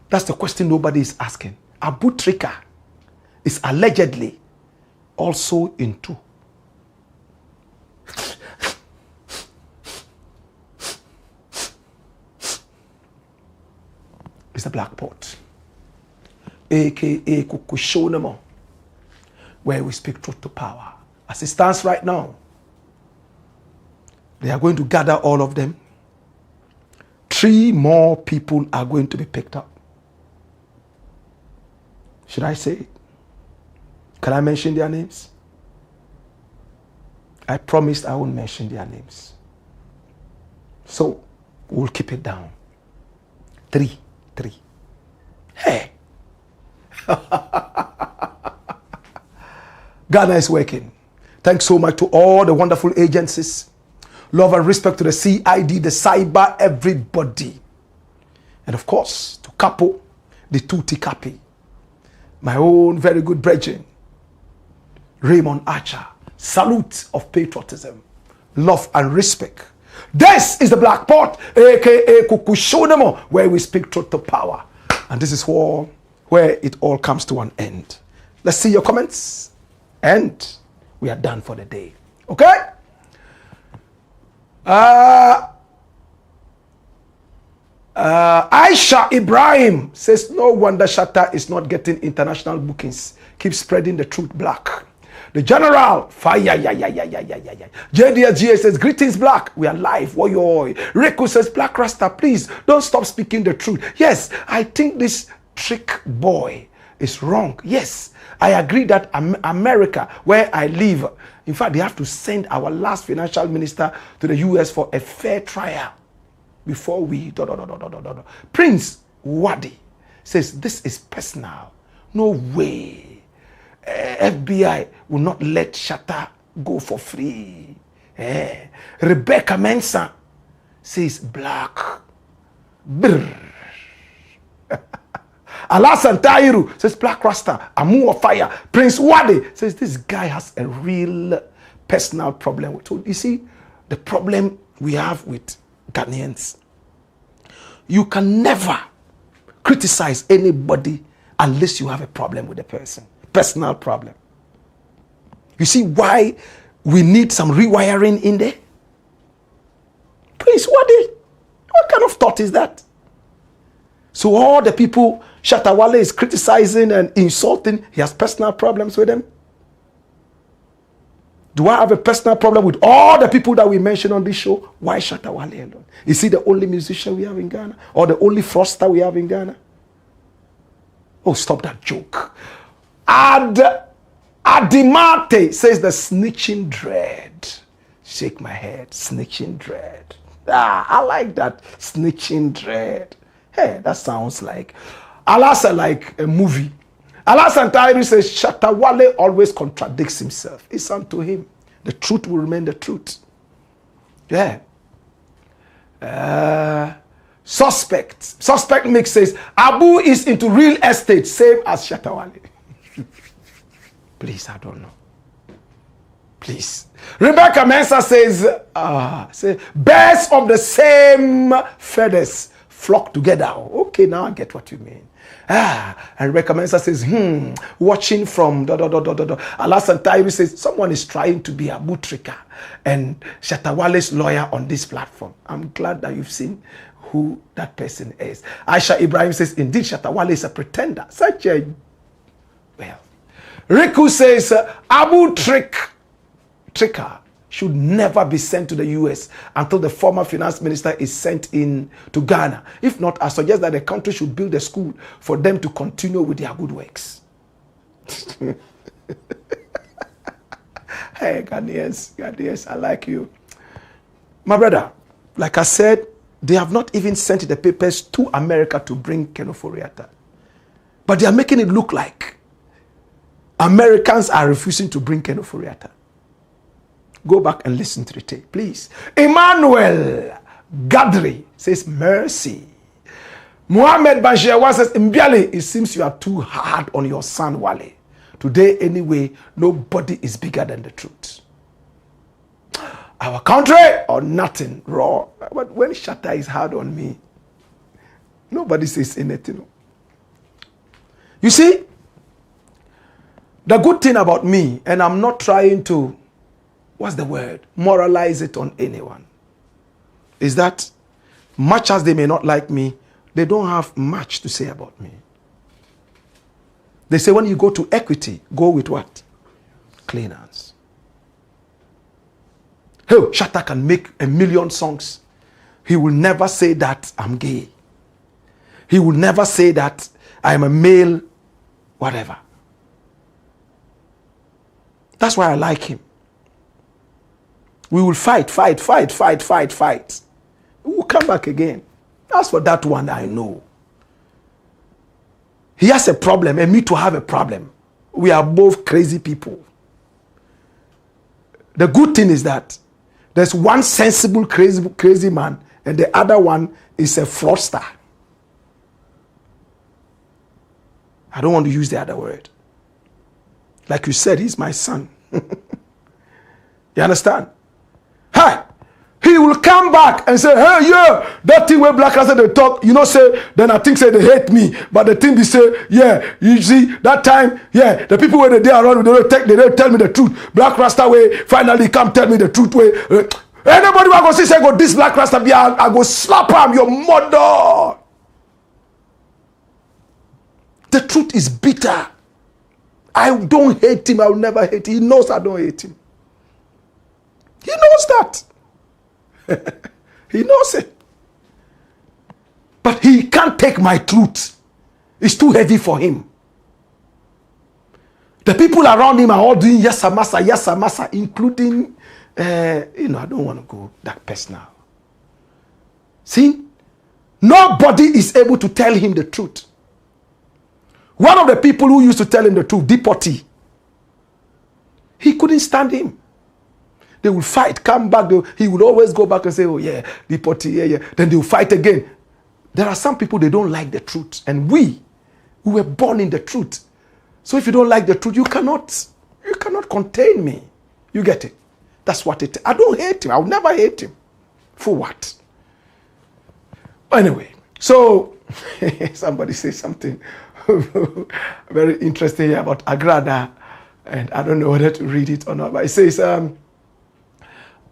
That's the question nobody is asking. Abu Trika is allegedly also into it's the Black Port, aka AKUFO-ADDO, where we speak truth to power. As it stands right now, they are going to gather all of them. 3 more people are going to be picked up. Should I say it? Can I mention their names? I promised I won't mention their names. So we'll keep it down. 3. Hey. Ghana is working. Thanks so much to all the wonderful agencies. Love and respect to the CID, the cyber, everybody. And of course, to Capo, the Tuti Capi. My own very good brethren, Raymond Archer. Salute of patriotism, love and respect. This is the Black Port, aka AKUFO-ADDO, where we speak truth to power. And this is where it all comes to an end. Let's see your comments. And we are done for the day. Okay? Aisha Ibrahim says, no wonder Shatta is not getting international bookings. Keep spreading the truth, Blakk. The general, fire, JDSGA says, greetings, Blakk. We are live. Woyoy. Riku says, Blakk Rasta, please don't stop speaking the truth. Yes, I think this trick boy is wrong. Yes, I agree that America, where I live, in fact, they have to send our last financial minister to the US for a fair trial before we. Prince Wadi says, this is personal. No way. FBI will not let Shatta go for free. Rebecca Mensah says, Blakk. Alasan Tairu says, Blakk Rasta, Amu of fire. Prince Wadi says, this guy has a real personal problem. So you see, the problem we have with Ghanaians, you can never criticize anybody unless you have a problem with the person. Personal problem. You see why we need some rewiring in there? Please, what kind of thought is that? So all the people Shatta Wale is criticizing and insulting, he has personal problems with them? Do I have a personal problem with all the people that we mentioned on this show? Why Shatta Wale alone? Is he the only musician we have in Ghana? Or the only froster we have in Ghana? Oh, stop that joke. Adimate says the snitching dread. Shake my head. Snitching dread. I like that. Snitching dread. Hey, that sounds like Alasa, like a movie. Alasan Tairu says Shatta Wale always contradicts himself. It's unto him. The truth will remain the truth. Yeah. Suspect Mix says Abu is into real estate, same as Shatta Wale. Please, I don't know. Please. Rebecca Mensah says, birds of the same feathers flock together. Okay, now I get what you mean. And Rebecca Mensah says, watching from Alasan Tairu says, someone is trying to be a Butrika and Shatta Wale's lawyer on this platform. I'm glad that you've seen who that person is. Aisha Ibrahim says, indeed, Shatta Wale is a pretender. Such a, well. Riku says, Abu Tricker should never be sent to the US until the former finance minister is sent in to Ghana. If not, I suggest that the country should build a school for them to continue with their good works. Hey, Ghanaians, I like you. My brother, like I said, they have not even sent the papers to America to bring OFORI-ATTA. But they are making it look like Americans are refusing to bring OFORI-ATTA. Go back and listen to the tape, please. Emmanuel Gadri says, mercy. Mohammed Banjiewa says, Mbiali, it seems you are too hard on your son, Wale. Today, anyway, nobody is bigger than the truth. Our country or nothing, raw. But when Shatta is hard on me, nobody says anything. You see, the good thing about me, and I'm not trying to, what's the word, moralize it on anyone, is that much as they may not like me, they don't have much to say about me. They say when you go to equity, go with what? Clean hands. Hey, Shatta can make 1 million songs. He will never say that I'm gay. He will never say that I'm a male, whatever. That's why I like him. We will fight. We will come back again. As for that one, I know. He has a problem and me to have a problem. We are both crazy people. The good thing is that there's one sensible crazy man and the other one is a fraudster. I don't want to use the other word. Like you said, he's my son. You understand? Hi! he will come back and say, hey, yeah, that thing where Blakk said they talk, you know, say, then I think say they hate me. But the thing they say, yeah, you see, that time, yeah, the people where they around, they don't tell me the truth. Blakk Rasta way, finally come tell me the truth way. Anybody who go see, say, go, this Blakk Rasta, I go slap him, your mother. The truth is bitter. I don't hate him. I will never hate him. He knows I don't hate him. He knows that. He knows it. But he can't take my truth. It's too heavy for him. The people around him are all doing yes, massa, including, I don't want to go that personal. See? Nobody is able to tell him the truth. One of the people who used to tell him the truth, Deportee, he couldn't stand him. They will fight, come back. He would always go back and say, oh yeah, Deportee, yeah. Then they will fight again. There are some people, they don't like the truth. And we were born in the truth. So if you don't like the truth, you cannot contain me. You get it? That's what it is. I don't hate him. I will never hate him. For what? Anyway, so somebody say something very interesting here about Agradaa. And I don't know whether to read it or not. But it says,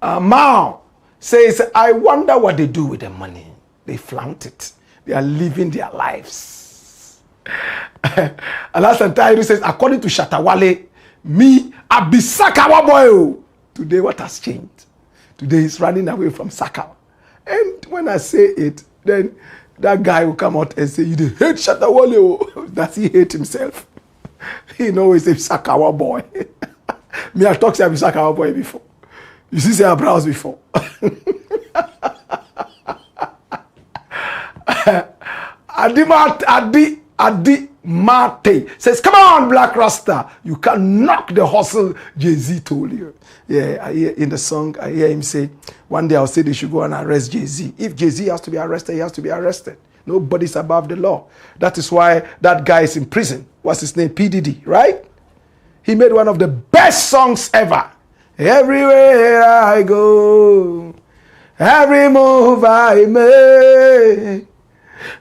Mao says, I wonder what they do with the money. They flaunt it. They are living their lives. And last time says, according to Shatta Wale, me, I be Sakawa boy. Today, what has changed? Today, he's running away from Sakawa. And when I say it, then that guy will come out and say, you hate Shatta Wale. Does he hate himself? He knows he's a Sakawa boy. Me, I talked to him Sakawa boy before. You see, say I browse before. Adi Mate says, come on, Blakk Rasta. You can knock the hustle Jay-Z told you. Yeah, I hear in the song, I hear him say, one day I'll say they should go and arrest Jay-Z. If Jay-Z has to be arrested, he has to be arrested. Nobody's above the law. That is why that guy is in prison. What's his name? P. Diddy, right? He made one of the best songs ever. Everywhere I go, every move I make,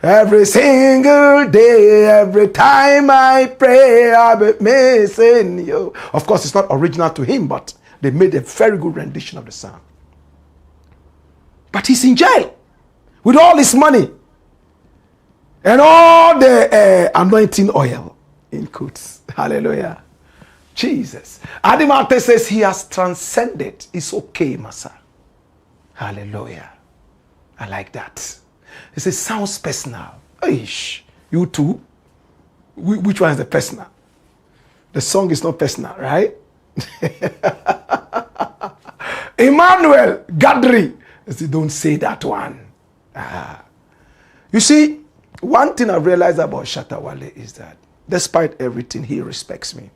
every single day, every time I pray, I'll be missing you. Of course, it's not original to him, but they made a very good rendition of the song. But he's in jail with all his money and all the anointing oil in quotes. Hallelujah. Jesus. Adimate says he has transcended. It's okay, Massa. Hallelujah. I like that. He says, sounds personal. Eish. You too? Which one is the personal? The song is not personal, right? Emmanuel Gadri. I said, don't say that one. You see, one thing I've realized about Shatta Wale is that despite everything, he respects me.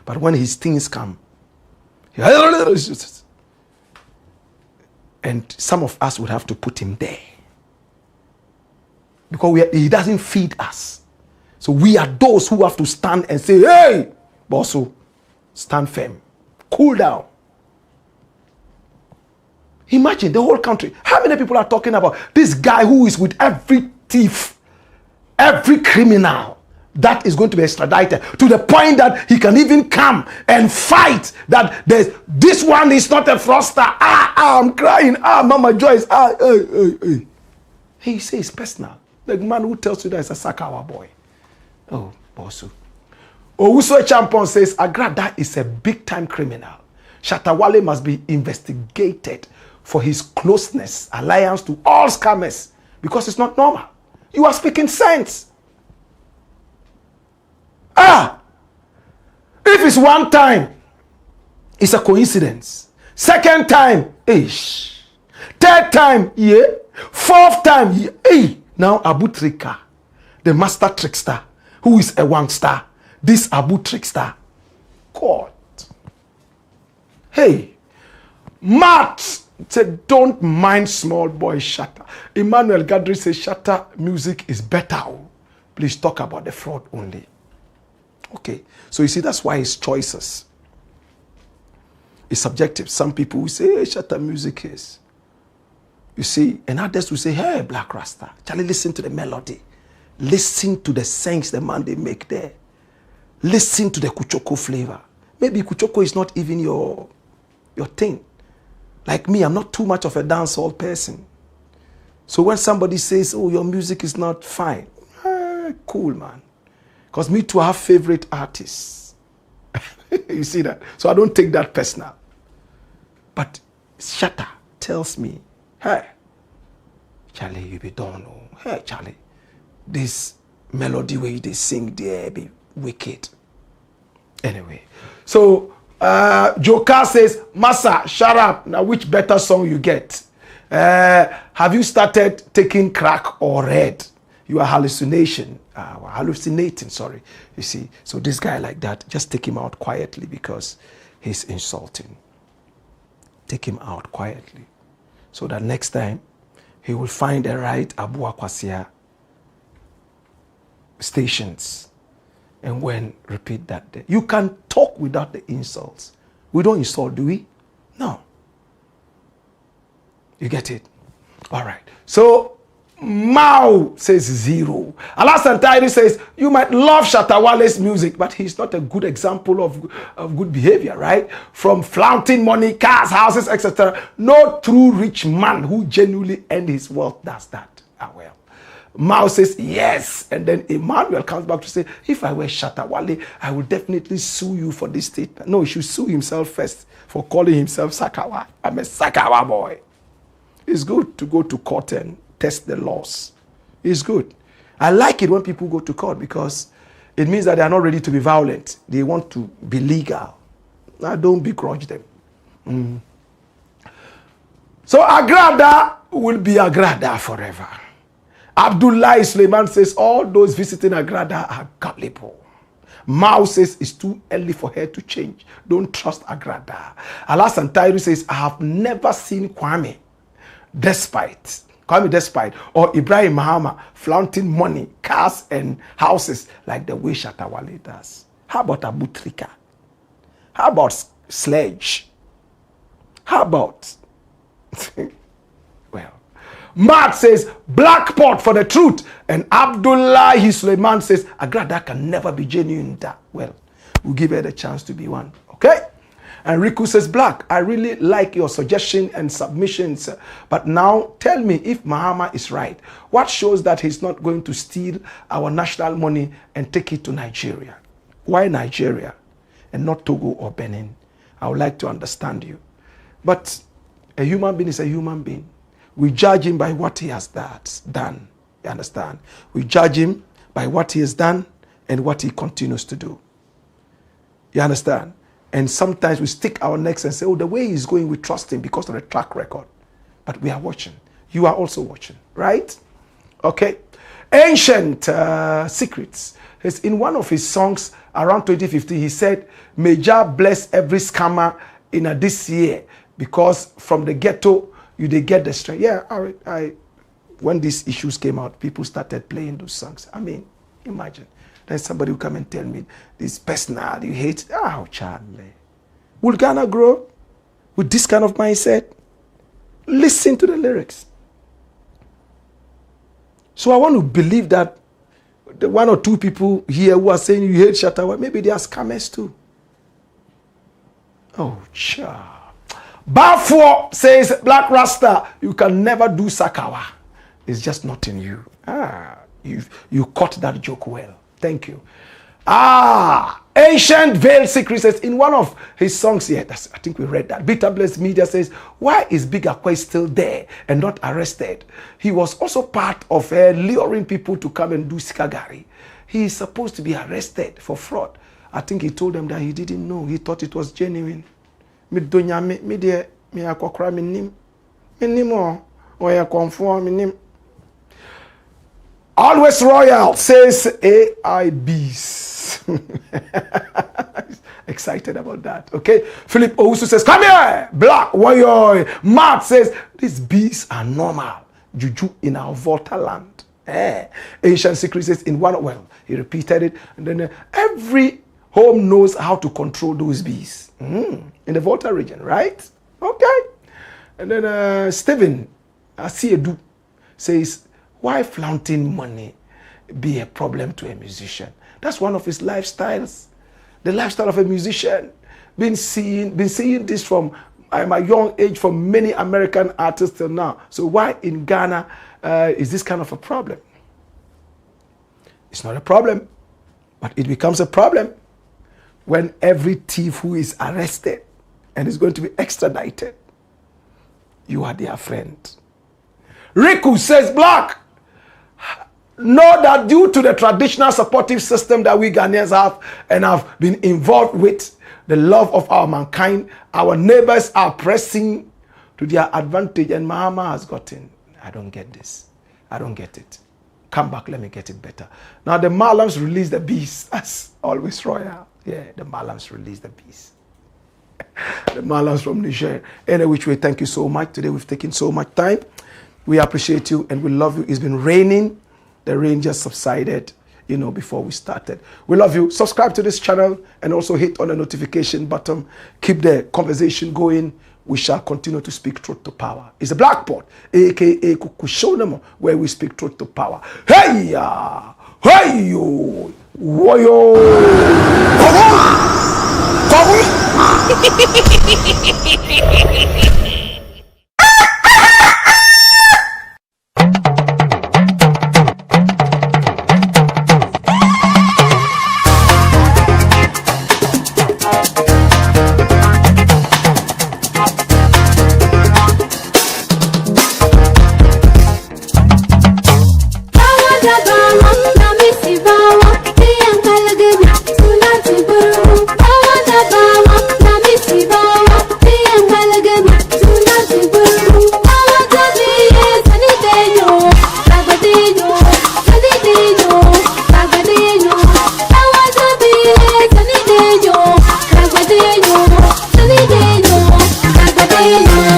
But when his things come, and some of us would have to put him there. Because he doesn't feed us. So we are those who have to stand and say, hey, Bosso, stand firm. Cool down. Imagine the whole country. How many people are talking about this guy who is with every thief, every criminal, that is going to be extradited to the point that he can even come and fight that this one is not a fraudster. I'm crying. Mama Joyce. He says personal. The man who tells you that is a Sakawa boy. Oh, Bosu. Owusu Champon says Agradaa is a big time criminal. Shatta Wale must be investigated for his closeness, alliance to all scammers, because it's not normal. You are speaking sense. If it's one time, it's a coincidence. Second time, ish. Third time, yeah. Fourth time, yeah. Hey. Now Abu Trika, the master trickster, who is a wangster, this Abu trickster. God. Hey. Matt said, don't mind small boy Shatta. Emmanuel Gadri says, Shatta music is better. Please talk about the fraud only. Okay, so you see, that's why his choices. It's subjective. Some people will say, hey, Shatta music is. You see, and others will say, hey, Black Rasta. Charlie, listen to the melody. Listen to the sense the man they make there. Listen to the Kuchoko flavor. Maybe Kuchoko is not even your thing. Like me, I'm not too much of a dancehall person. So when somebody says, oh, your music is not fine, cool, man. Because me too, I have favorite artists. You see that? So I don't take that personal. But Shatta tells me, hey, Charlie, you be don't know. Hey, Charlie, this melody way they sing there be wicked. Anyway, so Joker says, Massa, shut up. Now, which better song you get? Have you started taking crack or red? You are hallucinating, sorry. You see, so this guy like that, just take him out quietly because he's insulting. Take him out quietly so that next time he will find the right Abu Akwasia stations and when repeat that day. You can talk without the insults. We don't insult, do we? No. You get it? All right. So Mao says 0. Alassane says, you might love Shatta Wale's music, but he's not a good example of good behavior, right? From flaunting money, cars, houses, etc. No true rich man who genuinely earned his wealth does that. Ah, well. Mao says, yes. And then Emmanuel comes back to say, if I were Shatta Wale, I would definitely sue you for this statement. No, he should sue himself first for calling himself Sakawa. I'm a Sakawa boy. It's good to go to court and test the laws. It's good. I like it when people go to court because it means that they are not ready to be violent. They want to be legal. I don't begrudge them. So Agradaa will be Agradaa forever. Abdullah Suleiman says all those visiting Agradaa are gullible. Mao says it's too early for her to change. Don't trust Agradaa. Alassane Tairu says I have never seen Kwame despite or Ibrahim Mahama flaunting money, cars and houses like the way Shatta Wale does. How about Abu Trika? How about Sledge? How about well, Mark says Blackpot for the truth, and Abdullah Suleiman says Agradaa can never be genuine. Well, we'll give her the chance to be one. Okay? And Riku says, Blakk, I really like your suggestion and submissions. But now tell me if Mahama is right. What shows that he's not going to steal our national money and take it to Nigeria? Why Nigeria and not Togo or Benin? I would like to understand you. But a human being is a human being. We judge him by what he has done. You understand? We judge him by what he has done and what he continues to do. You understand? And sometimes we stick our necks and say, oh, the way he's going, we trust him because of the track record. But we are watching. You are also watching, right? Okay. Ancient Secrets. In one of his songs around 2015, he said, may Jah bless every scammer in this year because from the ghetto, they get the strength. Yeah, when these issues came out, people started playing those songs. I mean, imagine. Then somebody will come and tell me, this personal, you hate. Oh, Charlie. Will Ghana grow with this kind of mindset? Listen to the lyrics. So I want to believe that the one or two people here who are saying you hate Shatta Wale, maybe they are scammers too. Oh, child. Bafo says, Black Rasta, you can never do Sakawa. It's just not in you. You caught that joke well. Thank you. Ancient Veil Secret says in one of his songs here, I think we read that. Bitter Blessed Media says, why is Big Akwe still there and not arrested? He was also part of luring people to come and do Sikagari. He is supposed to be arrested for fraud. I think he told them that he didn't know. He thought it was genuine. Always Royal says AIBs. Excited about that. Okay. Philip Owusu says, come here. Black Warrior. Mark says, these bees are normal. Juju in our Volta land. Ancient Secret says in one, well, he repeated it. And then every Home knows how to control those bees. In the Volta region, right? Okay. And then Stephen Asiedu says, why flaunting money be a problem to a musician? That's one of his lifestyles. The lifestyle of a musician. Been seeing this from my young age from many American artists till now. So why in Ghana is this kind of a problem? It's not a problem, but it becomes a problem when every thief who is arrested and is going to be extradited, you are their friend. Riku says, Blakk, know that due to the traditional supportive system that we Ghanaians have and have been involved with, the love of our mankind, our neighbors are pressing to their advantage, and Mahama has gotten. I don't get this. I don't get it. Come back, let me get it better. Now the Malams release the beast, as always royal. Yeah, the Malams release the beast. The Malams from Niger. Anyway, which way, thank you so much. Today we've taken so much time. We appreciate you and we love you. It's been raining. The rain just subsided, before we started. We love you. Subscribe to this channel and also hit on the notification button. Keep the conversation going. We shall continue to speak truth to power. It's a Blackport, aka Kukushonamo, where we speak truth to power. Hey ya! Hey yo! Woyo! Agradaa.